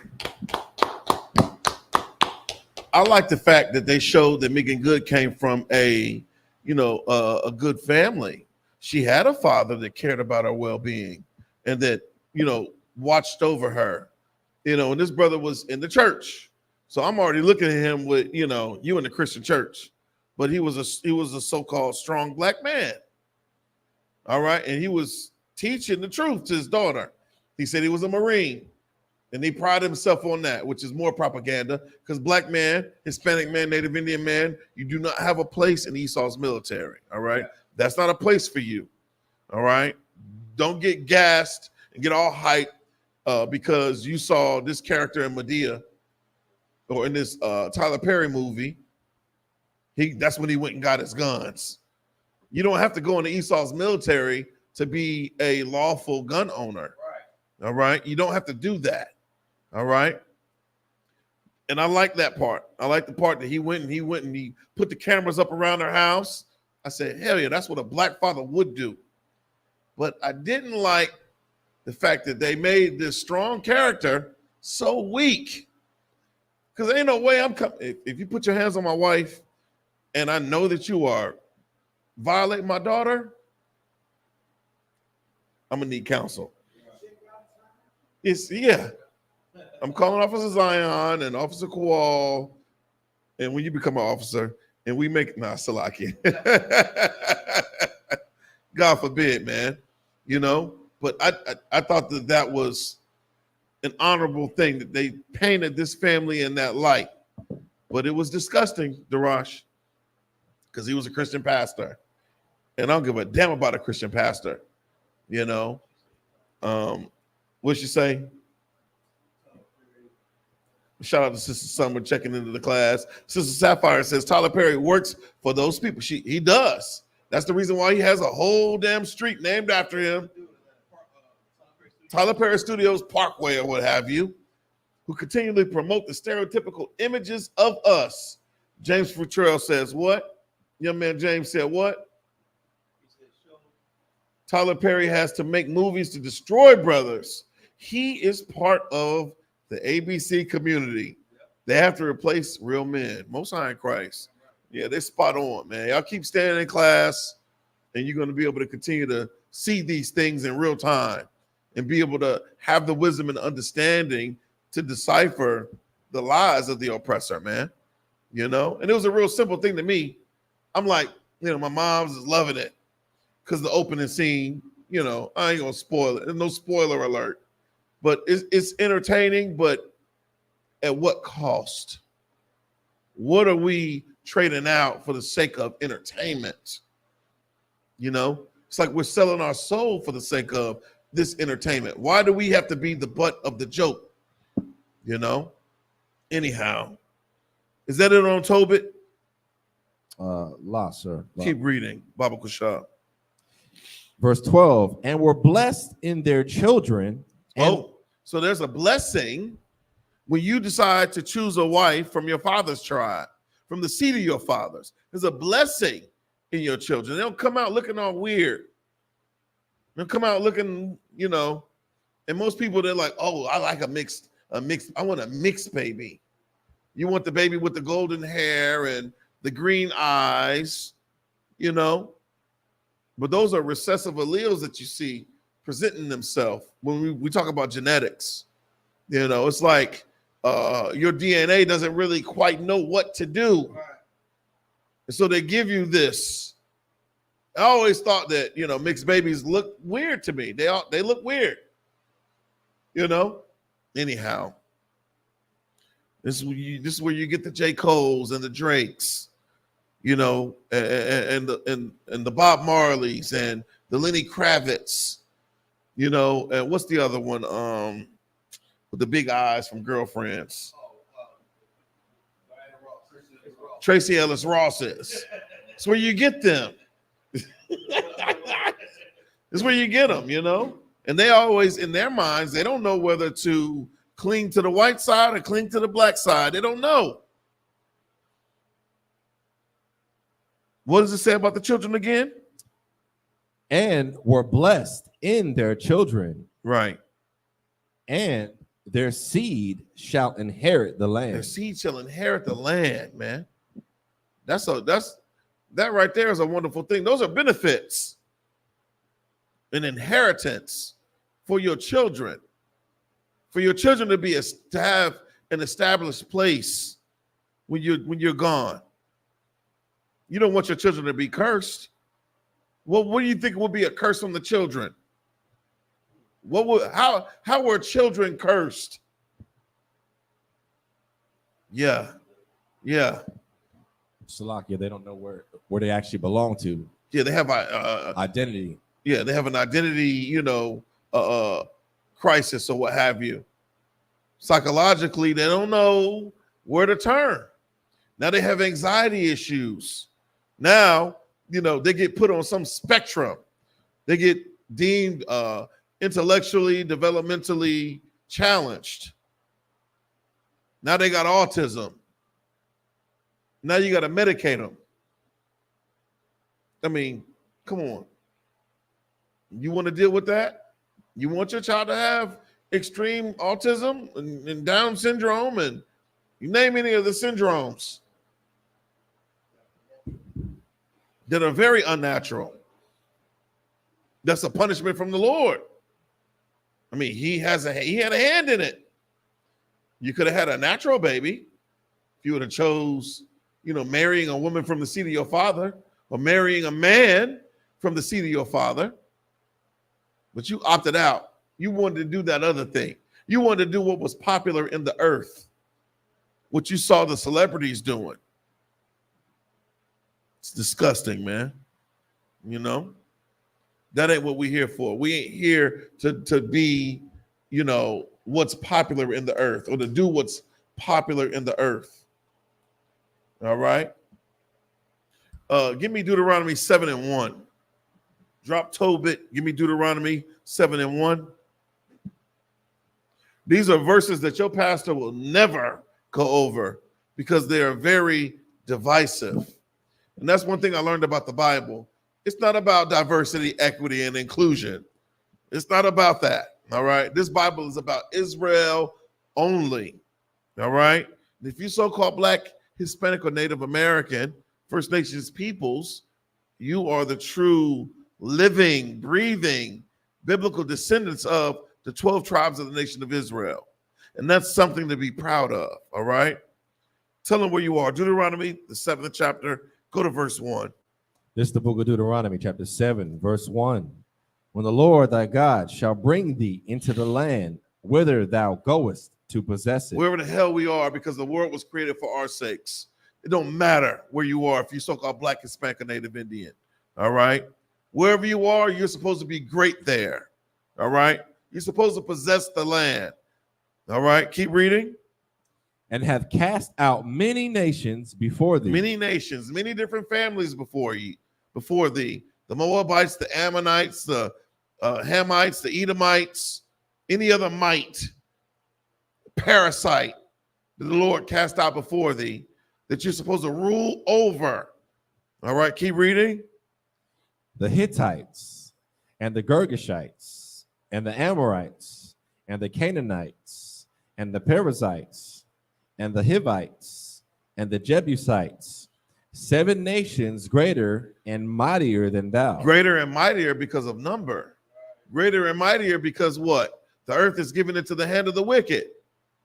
I like the fact that they showed that Megan Good came from a good family. She had a father that cared about her well-being and that, watched over her, and this brother was in the church. So I'm already looking at him with, you know, you in the Christian church, but he was a so-called strong black man. All right. And he was teaching the truth to his daughter. He said he was a Marine. And he prided himself on that, which is more propaganda, because black man, Hispanic man, Native Indian man, you do not have a place in Esau's military. All right. That's not a place for you. All right. Don't get gassed and get all hyped because you saw this character in Medea or in this Tyler Perry movie. That's when he went and got his guns. You don't have to go into Esau's military to be a lawful gun owner. Right. All right. You don't have to do that. All right. And I like that part. I like the part that he went and he put the cameras up around their house. I said, hell yeah, that's what a black father would do. But I didn't like the fact that they made this strong character so weak. Because ain't no way I'm coming. If you put your hands on my wife and I know that you are violating my daughter, I'm going to need counsel. Yeah. I'm calling Officer Zion and Officer Kowal. And when you become an officer and we make, Salaki. God forbid, man. You know, but I thought that was an honorable thing that they painted this family in that light. But it was disgusting, Darash, because he was a Christian pastor. And I don't give a damn about a Christian pastor. You know, what'd you say? Shout out to Sister Summer checking into the class. Sister Sapphire says Tyler Perry works for those people. He does. That's the reason why he has a whole damn street named after him. Tyler Perry Studios Parkway or what have you, who continually promote the stereotypical images of us. James Futrell says what? Young man James said what? Tyler Perry has to make movies to destroy brothers. He is part of the ABC community. They have to replace real men. Most High in Christ. Yeah, they're spot on, man. Y'all keep staying in class, and you're going to be able to continue to see these things in real time and be able to have the wisdom and understanding to decipher the lies of the oppressor, man. You know? And it was a real simple thing to me. I'm like, you know, my mom's is loving it because the opening scene, you know, I ain't going to spoil it. There's no spoiler alert. But it's entertaining, but at what cost? What are we trading out for the sake of entertainment? You know, it's like we're selling our soul for the sake of this entertainment. Why do we have to be the butt of the joke? You know? Anyhow, is that it on Tobit? Sir. Keep reading, Baba Kushab. Verse 12, and were blessed in their children. So there's a blessing when you decide to choose a wife from your father's tribe, from the seed of your fathers. There's a blessing in your children. They don't come out looking all weird. They'll come out looking, you know, and most people, they're like, oh, I like a mixed, I want a mixed baby. You want the baby with the golden hair and the green eyes, you know, but those are recessive alleles that you see presenting themselves when we talk about genetics. You know, it's like your DNA doesn't really quite know what to do. And so they give you this. I always thought that, you know, mixed babies look weird to me. They look weird. You know? Anyhow, this is where you get the J. Coles and the Drakes, you know, and the Bob Marleys and the Lenny Kravitz. You know, and what's the other one? With the big eyes from Girlfriends. Tracy Ellis Ross's. That's where you get them. That's where you get them, you know? And they always, in their minds, they don't know whether to cling to the white side or cling to the black side. They don't know. What does it say about the children again? And were blessed in their children. Right. And their seed shall inherit the land. Their seed shall inherit the land, man. That right there is a wonderful thing. Those are benefits. An inheritance for your children. For your children to have an established place when you're gone. You don't want your children to be cursed. Well, what do you think would be a curse on the children? How were children cursed? Yeah. Salakia, they don't know where they actually belong to. Yeah, they have identity. Yeah, they have an identity, crisis or what have you. Psychologically, they don't know where to turn. Now they have anxiety issues. Now, they get put on some spectrum. They get deemed intellectually, developmentally challenged. Now they got autism. Now you got to medicate them. I mean, come on. You want to deal with that? You want your child to have extreme autism and Down syndrome and you name any of the syndromes that are very unnatural. That's a punishment from the Lord. I mean, he had a hand in it. You could have had a natural baby if you would have chose, marrying a woman from the seed of your father or marrying a man from the seed of your father. But you opted out. You wanted to do that other thing. You wanted to do what was popular in the earth, what you saw the celebrities doing. It's disgusting, man. That ain't what we're here for. We ain't here to be, what's popular in the earth or to do what's popular in the earth. All right. Give me Deuteronomy 7:1. Drop Tobit. Give me Deuteronomy 7:1. These are verses that your pastor will never go over because they are very divisive. And that's one thing I learned about the Bible. It's not about diversity, equity, and inclusion. It's not about that. All right. This Bible is about Israel only. All right. And if you so-called Black, Hispanic, or Native American, First Nations peoples, you are the true living, breathing, biblical descendants of the 12 tribes of the nation of Israel. And that's something to be proud of. All right. Tell them where you are. Deuteronomy, the 7th chapter. Go to verse 1. This is the book of Deuteronomy, chapter 7, verse 1. When the Lord thy God shall bring thee into the land whither thou goest to possess it. Wherever the hell we are, because the world was created for our sakes. It don't matter where you are, if you're so-called Black, Hispanic, or Native Indian. All right? Wherever you are, you're supposed to be great there. All right? You're supposed to possess the land. All right? Keep reading. And have cast out many nations before thee. Many nations, many different families before thee. The Moabites, the Ammonites, the Hamites, the Edomites, any other mite, parasite that the Lord cast out before thee, that you're supposed to rule over. All right, keep reading. The Hittites and the Girgashites and the Amorites and the Canaanites and the Perizzites and the Hivites and the Jebusites, 7 nations greater and mightier than thou. Greater and mightier because of number. Greater and mightier because what? The earth is given into the hand of the wicked.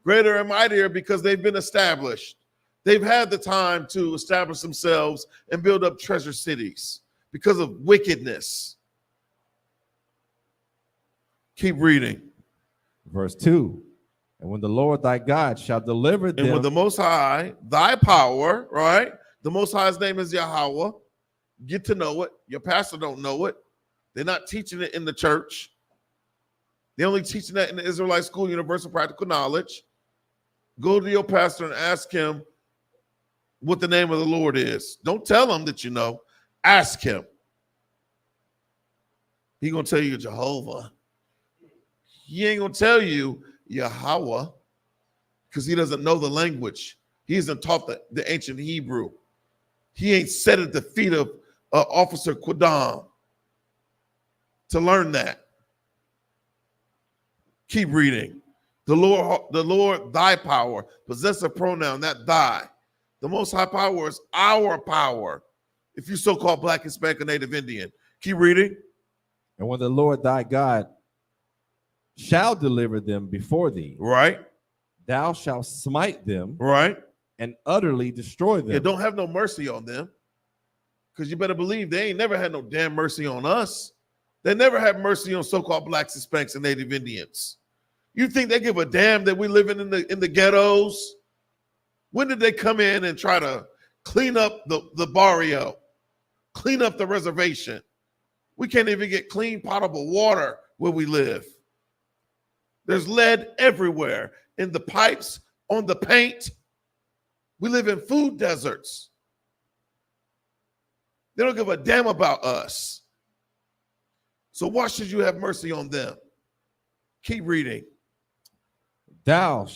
Greater and mightier because they've been established. They've had the time to establish themselves and build up treasure cities because of wickedness. Keep reading. Verse 2. And when the Lord thy God shall deliver them. And with the Most High, thy power, right? The Most High's name is Yahweh. Get to know it. Your pastor don't know it. They're not teaching it in the church. They're only teaching that in the Israelite School, Universal Practical Knowledge. Go to your pastor and ask him what the name of the Lord is. Don't tell him that you know. Ask him. He's going to tell you Jehovah. He ain't going to tell you Yahweh because he doesn't know the language. He isn't taught the ancient Hebrew. He ain't sat at the feet of Officer Quadam to learn that. Keep reading. The Lord, thy power, possessive pronoun, that thy. The Most High power is our power. If you so-called Black, Hispanic, or Native Indian. Keep reading. And when the Lord thy God shall deliver them before thee. Right. thou shalt smite them, right, and utterly destroy them. Yeah, don't have no mercy on them. Because you better believe they ain't never had no damn mercy on us. They never had mercy on so-called blacks, Hispanics, and Native Indians. You think they give a damn that we living in the ghettos? When did they come in and try to clean up the barrio, clean up the reservation? We can't even get clean potable water where we live. There's lead everywhere, in the pipes, on the paint. We live in food deserts. They don't give a damn about us. So why should you have mercy on them? Keep reading. Thou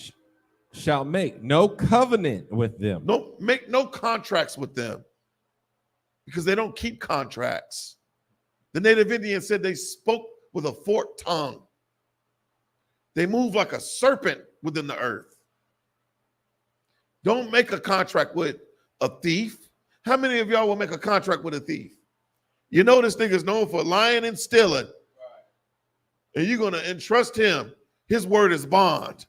shalt make no covenant with them. No, make no contracts with them, because they don't keep contracts. The Native Indians said they spoke with a forked tongue. They move like a serpent within the earth. Don't make a contract with a thief. How many of y'all will make a contract with a thief? You know this nigga's known for lying and stealing. And you're going to entrust him. His word is bond.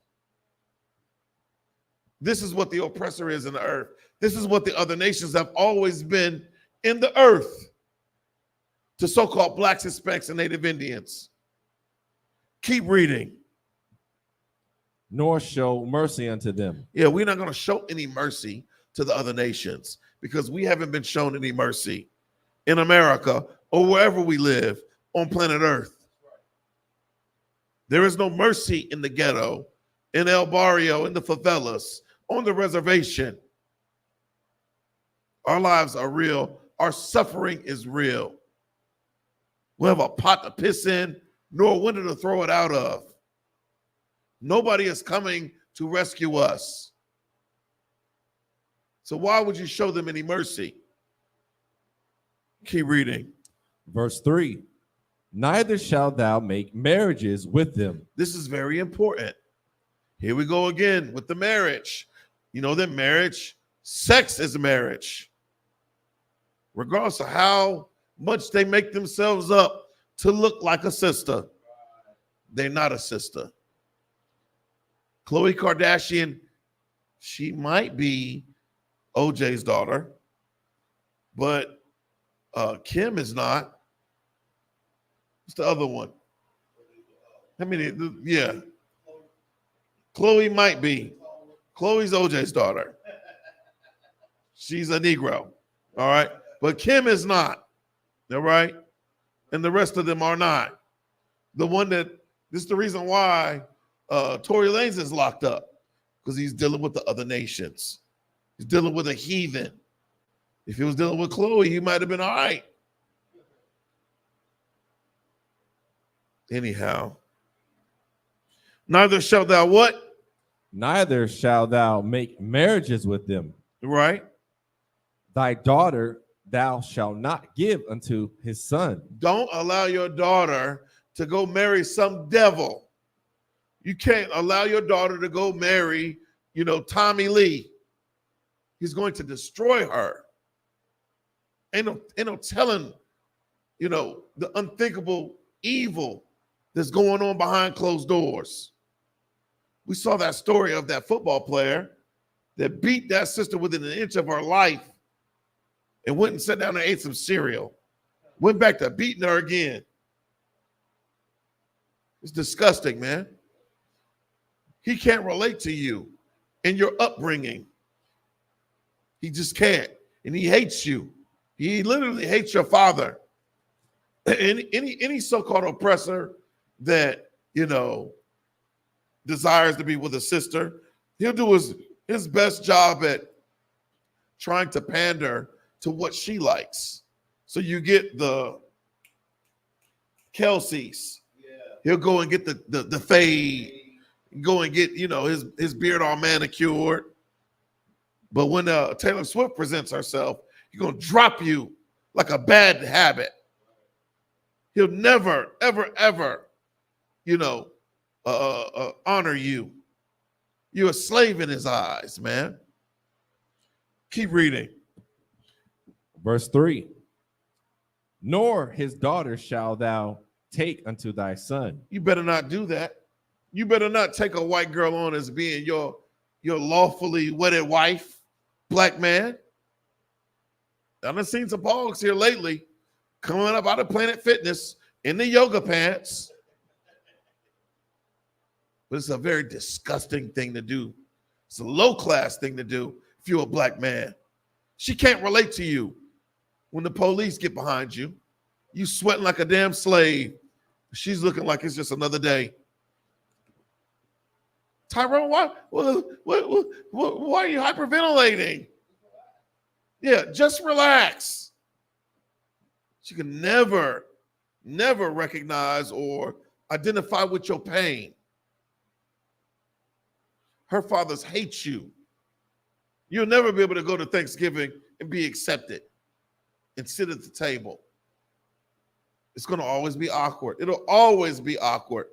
This is what the oppressor is in the earth. This is what the other nations have always been in the earth to so-called blacks, Hispanics, and Native Indians. Keep reading. Nor show mercy unto them. Yeah, we're not going to show any mercy to the other nations because we haven't been shown any mercy in America or wherever we live on planet Earth. There is no mercy in the ghetto, in El Barrio, in the favelas, on the reservation. Our lives are real. Our suffering is real. We have a pot to piss in, nor a window to throw it out of. Nobody is coming to rescue us. So why would you show them any mercy? Keep reading. Verse 3. Neither shalt thou make marriages with them. This is very important. Here we go again with the marriage. You know that marriage, sex is marriage. Regardless of how much they make themselves up to look like a sister, they're not a sister. Khloe Kardashian, she might be OJ's daughter, but Kim is not. What's the other one? I mean, yeah. Khloe might be. Khloe's OJ's daughter. She's a Negro, all right? But Kim is not, all right? And the rest of them are not. The one that, this is the reason why Tory Lanez is locked up, because he's dealing with the other nations. He's dealing with a heathen. If he was dealing with Khloe, he might have been all right. Anyhow, neither shalt thou what? Neither shalt thou make marriages with them. Right. Thy daughter thou shalt not give unto his son. Don't allow your daughter to go marry some devil. You can't allow your daughter to go marry, Tommy Lee. He's going to destroy her. Ain't no telling, the unthinkable evil that's going on behind closed doors. We saw that story of that football player that beat that sister within an inch of her life and went and sat down and ate some cereal. Went back to beating her again. It's disgusting, man. He can't relate to you and your upbringing. He just can't. And he hates you. He literally hates your father. Any so-called oppressor that, desires to be with a sister, he'll do his best job at trying to pander to what she likes. So you get the Kelsey's. Yeah. He'll go and get the fade, go and get, his beard all manicured. But when Taylor Swift presents herself, he's going to drop you like a bad habit. He'll never, ever, ever, honor you. You're a slave in his eyes, man. Keep reading. Verse 3. Nor his daughter shalt thou take unto thy son. You better not do that. You better not take a white girl on as being your lawfully wedded wife, black man. I've seen some pogs here lately coming up out of Planet Fitness in the yoga pants. But it's a very disgusting thing to do. It's a low-class thing to do if you're a black man. She can't relate to you when the police get behind you. You sweating like a damn slave. She's looking like it's just another day. Tyrone, why are you hyperventilating? Yeah, just relax. She can never recognize or identify with your pain. Her fathers hate you. You'll never be able to go to Thanksgiving and be accepted and sit at the table. It's going to always be awkward. It'll always be awkward.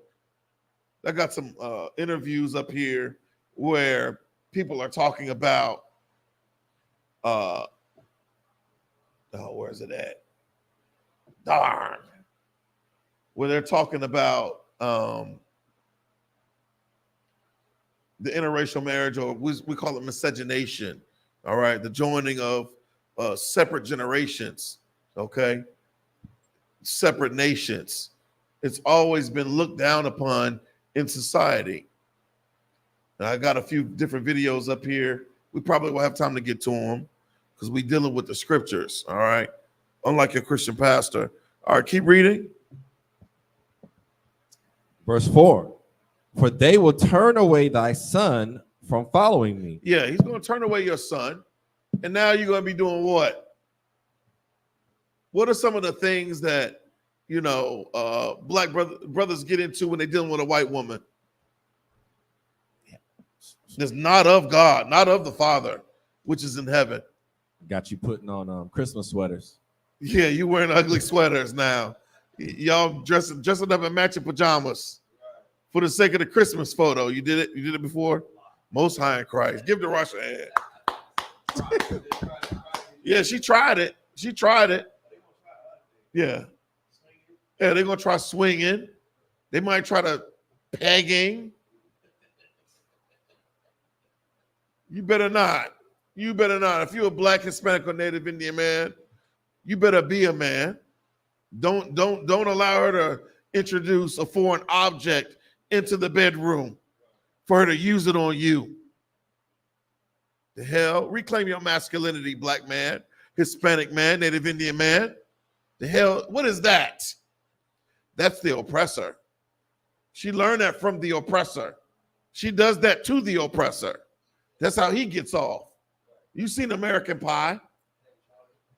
I got some interviews up here where people are talking about, where's it at? Darn. Where they're talking about the interracial marriage, or we call it miscegenation, all right? The joining of separate generations, okay? Separate nations. It's always been looked down upon in society. And I got a few different videos up here. We probably will have time to get to them because we're dealing with the scriptures, all right? Unlike your Christian pastor. All right, keep reading. Verse 4, for they will turn away thy son from following me. Yeah, he's going to turn away your son. And now you're going to be doing what? What are some of the things that, black brothers get into when they're dealing with a white woman? It's not of God, not of the Father, which is in heaven. Got you putting on Christmas sweaters. Yeah, you wearing ugly sweaters now. Y'all dressing up in matching pajamas for the sake of the Christmas photo. You did it. You did it before. Most High in Christ. Give the Rush a hand. Yeah, she tried it. Yeah. Yeah, they're going to try swinging. They might try to pegging. You better not. If you're a black, Hispanic, or Native Indian man, you better be a man. Don't allow her to introduce a foreign object into the bedroom for her to use it on you. The hell? Reclaim your masculinity, black man, Hispanic man, Native Indian man. The hell? What is that? That's the oppressor. She learned that from the oppressor. She does that to the oppressor. That's how he gets off. You seen American Pie?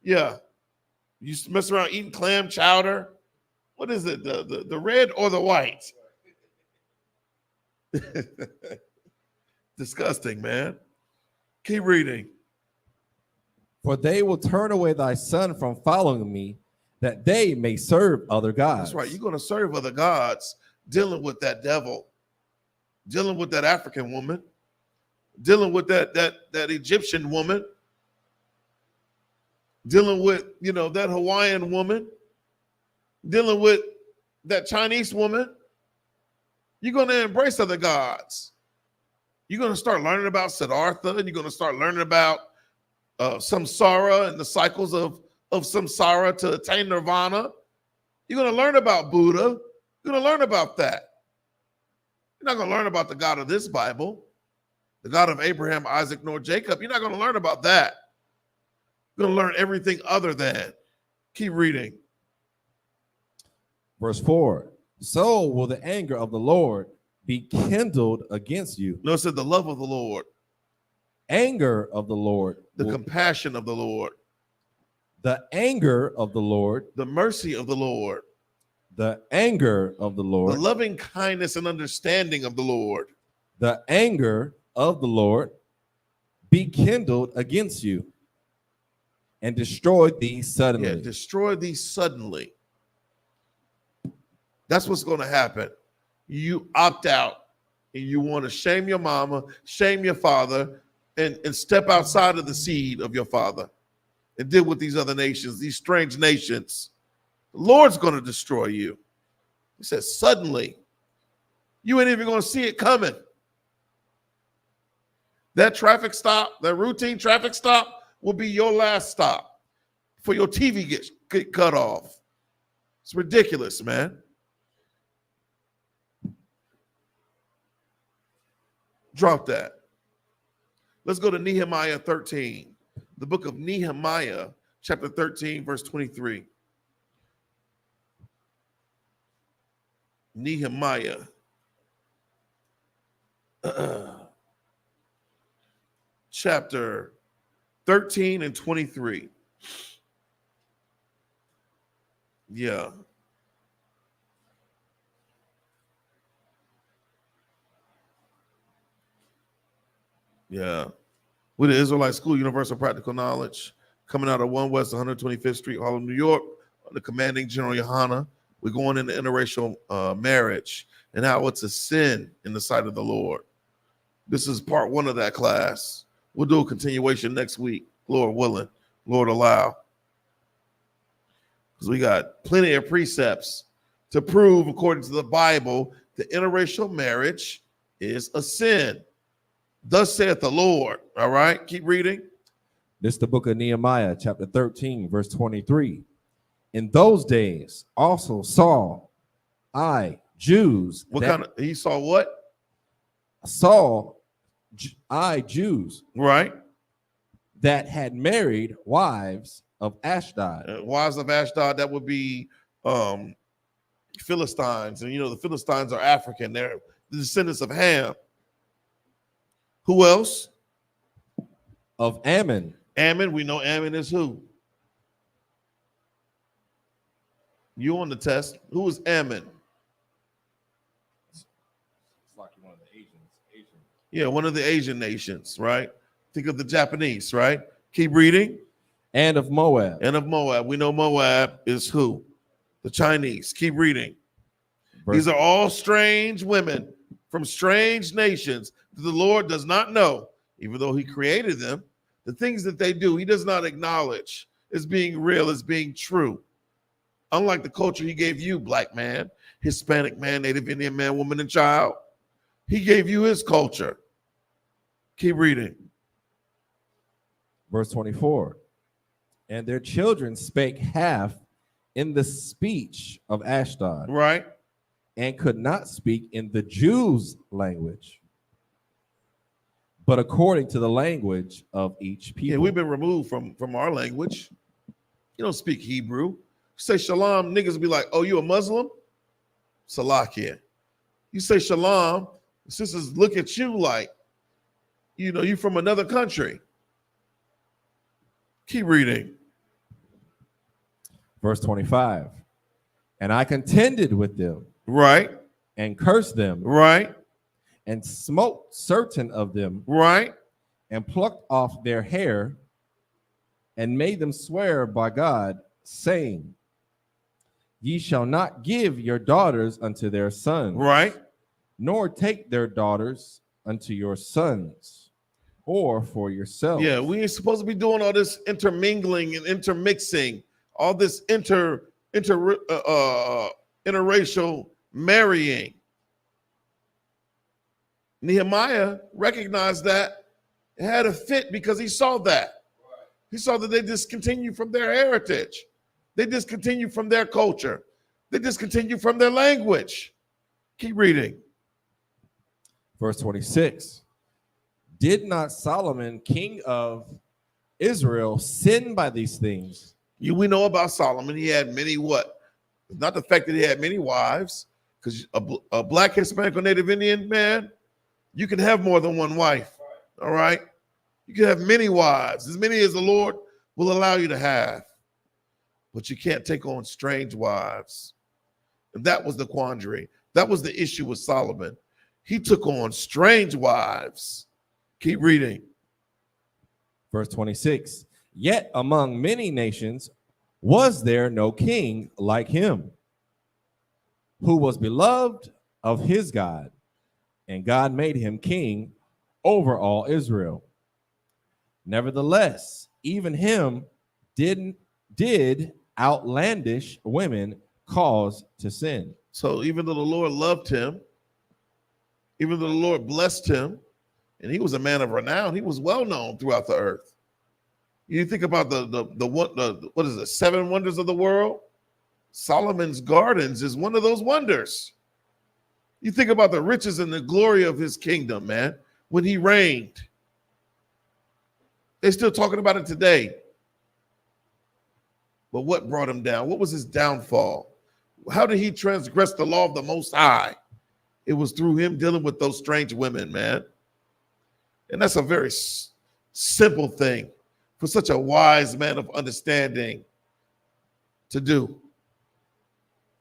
Yeah. You mess around eating clam chowder. What is it? The red or the white? Disgusting, man. Keep reading. For they will turn away thy son from following me, that they may serve other gods. That's right. You're going to serve other gods, dealing with that devil, dealing with that African woman, dealing with that Egyptian woman, dealing with, that Hawaiian woman, dealing with that Chinese woman. You're going to embrace other gods. You're going to start learning about Siddhartha, and you're going to start learning about samsara and the cycles of samsara to attain nirvana. You're going to learn about Buddha. You're going to learn about that. You're not going to learn about the God of this Bible, the God of Abraham, Isaac, nor Jacob. You're not going to learn about that. You're going to learn everything other than. Keep reading. Verse 4, so will the anger of the Lord be kindled against you. No, it said the love of the Lord. Anger of the Lord. The compassion of the Lord. The anger of the Lord. The mercy of the Lord. The anger of the Lord. The loving kindness and understanding of the Lord. The anger of the Lord be kindled against you and destroy thee suddenly. Yeah, destroy thee suddenly. That's what's going to happen. You opt out and you want to shame your mama, shame your father, and step outside of the seed of your father and deal with these other nations, these strange nations. The Lord's going to destroy you. He says, suddenly. You ain't even going to see it coming. That traffic stop, that routine traffic stop will be your last stop before your TV gets cut off. It's ridiculous, man. Drop that. Let's go to Nehemiah 13. The book of Nehemiah, chapter 13, verse 23. Nehemiah. Chapter 13 and 23. Yeah. Yeah. With the Israelite School, Universal Practical Knowledge, coming out of 1 West 125th Street, Harlem, New York, under commanding General YAHANNA. We're going into interracial marriage and how it's a sin in the sight of the Lord. This is part 1 of that class. We'll do a continuation next week, Lord willing, Lord allow. Because we got plenty of precepts to prove, according to the Bible, that interracial marriage is a sin. Thus saith the Lord. All right, keep reading. This is the book of Nehemiah, chapter 13, verse 23. In those days also saw I Jews. He saw what? Saw I Jews. Right. That had married wives of Ashdod. Wives of Ashdod, that would be Philistines. And you know, the Philistines are African. They're the descendants of Ham. Who else? Of Ammon. Ammon, we know Ammon is who? You on the test. Who is Ammon? It's like one of the Asian. Yeah, one of the Asian nations, right? Think of the Japanese, right? Keep reading. And of Moab. And of Moab. We know Moab is who? The Chinese. Keep reading. These are all strange women from strange nations that the Lord does not know, even though he created them. The things that they do, he does not acknowledge as being real, as being true. Unlike the culture he gave you, black man, Hispanic man, Native Indian man, woman, and child. He gave you his culture. Keep reading. Verse 24. And their children spake half in the speech of Ashdod. Right. And could not speak in the Jews' language, but according to the language of each people. Yeah, we've been removed from our language. You don't speak Hebrew. Say shalom, niggas will be like, oh, you a Muslim? Salakia. You say shalom, sisters look at you like, you know, you from another country. Keep reading. Verse 25. And I contended with them. Right. And cursed them. Right. And smote certain of them. Right. And plucked off their hair and made them swear by God, saying, ye shall not give your daughters unto their sons. Right. Nor take their daughters unto your sons, or for yourself. Yeah, we ain't supposed to be doing all this intermingling and intermixing, all this interracial marrying. Nehemiah recognized that, it had a fit because he saw that. He saw that they discontinued from their heritage. They discontinued from their culture. They discontinued from their language. Keep reading. Verse 26. Did not Solomon, king of Israel, sin by these things? We know about Solomon. He had many what? Not the fact that he had many wives, because a black, Hispanic, or Native Indian man, you can have more than one wife. All right? You can have many wives, as many as the Lord will allow you to have. But you can't take on strange wives. And that was the quandary. That was the issue with Solomon. He took on strange wives. Keep reading. Verse 26. Yet among many nations was there no king like him, who was beloved of his God, and God made him king over all Israel. Nevertheless, even him did outlandish women cause to sin. So even though the Lord loved him, Even though the Lord blessed him, and he was a man of renown, he was well known throughout the earth. You think about the what is it, 7 wonders of the world? Solomon's Gardens is one of those wonders. You think about the riches and the glory of his kingdom, man, when he reigned. They're still talking about it today. But what brought him down? What was his downfall? How did he transgress the law of the Most High? It was through him dealing with those strange women, man. And that's a very simple thing for such a wise man of understanding to do.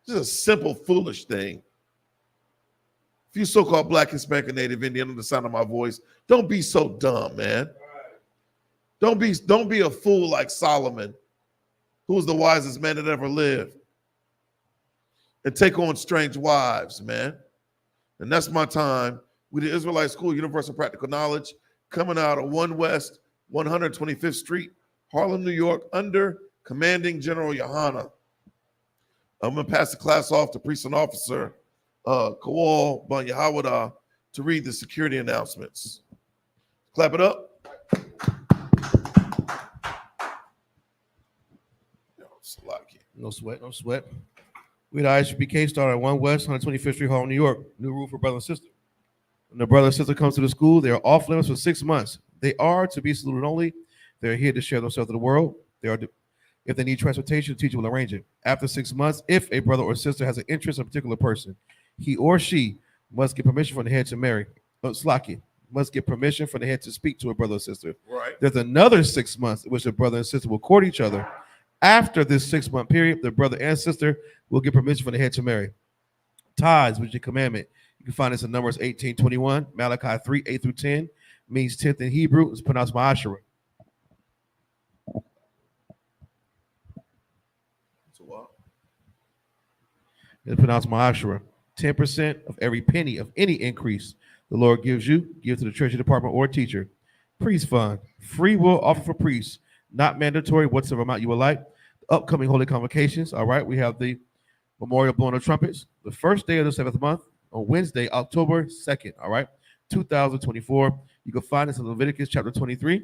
Just a simple, foolish thing. If you so-called Black, Hispanic, and Native Indian, under the sound of my voice, don't be so dumb, man. Don't be a fool like Solomon, who was the wisest man that ever lived, and take on strange wives, man. And that's my time with the Israelite School, Universal Practical Knowledge, coming out of 1 West 125th Street, Harlem, New York, under Commanding General YAHANNA. I'm going to pass the class off to Priest and Officer Kawal Banyahawada to read the security announcements. Clap it up. No sweat, no sweat. We at I.S.U.P.K started at 1 West 125th Street, Harlem, New York. New rule for brother and sister. When the brother and sister comes to the school, they are off limits for 6 months. They are to be saluted only. They're here to share themselves to the world. If they need transportation, the teacher will arrange it. After 6 months, if a brother or sister has an interest in a particular person, he or she must get permission from the head to marry. Must get permission from the head to speak to a brother or sister. Right. There's another 6 months in which the brother and sister will court each other. After this 6-month period, the brother and sister will get permission from the head to marry. Tithes, which is a commandment. You can find this in Numbers 18:21, Malachi 3:8-10, means 10th in Hebrew. It's pronounced ma'ashara. It's pronounced ma'ashara. 10% of every penny of any increase the Lord gives you, give to the treasury department or teacher. Priest fund, free will offer for priests, not mandatory, whatsoever amount you would like. Upcoming holy convocations, all right, we have the memorial blowing of trumpets, the first day of the 7th month, on Wednesday, October 2nd, all right, 2024. You can find this in Leviticus chapter 23.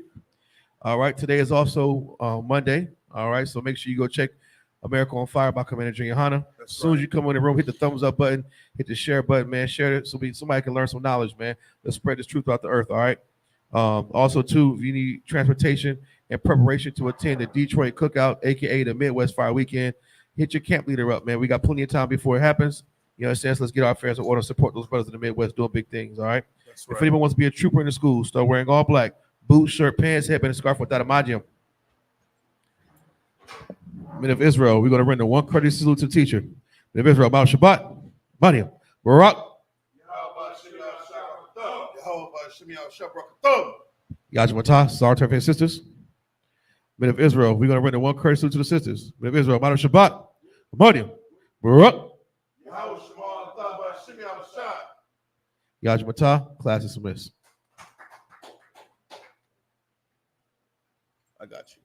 All right, today is also Monday, all right, so make sure you go check America on Fire by Commander YAHANNA. As soon as you come in the room, hit the thumbs up button, hit the share button, man, share it so somebody can learn some knowledge, man. Let's spread this truth throughout the earth, all right? Also, too, if you need transportation and preparation to attend the Detroit Cookout, aka the Midwest Fire Weekend, hit your camp leader up, man. We got plenty of time before it happens. You know what I'm saying? So let's get our affairs in order, support those brothers in the Midwest doing big things, all right? If anyone wants to be a trooper in the school, start wearing all black, boots, shirt, pants, headband, and scarf without a magium. Men of Israel, we're going to render one courteous salute to the teacher. Men of Israel, Baal Shabbat, Baniam, Barak, Yajmatah, Sar Terfei sisters. Men of Israel, we're going to render one courteous salute to the sisters. Men of Israel, Baal Shabbat, Baniam, Barak, Yajmatah, class is dismissed. I got you.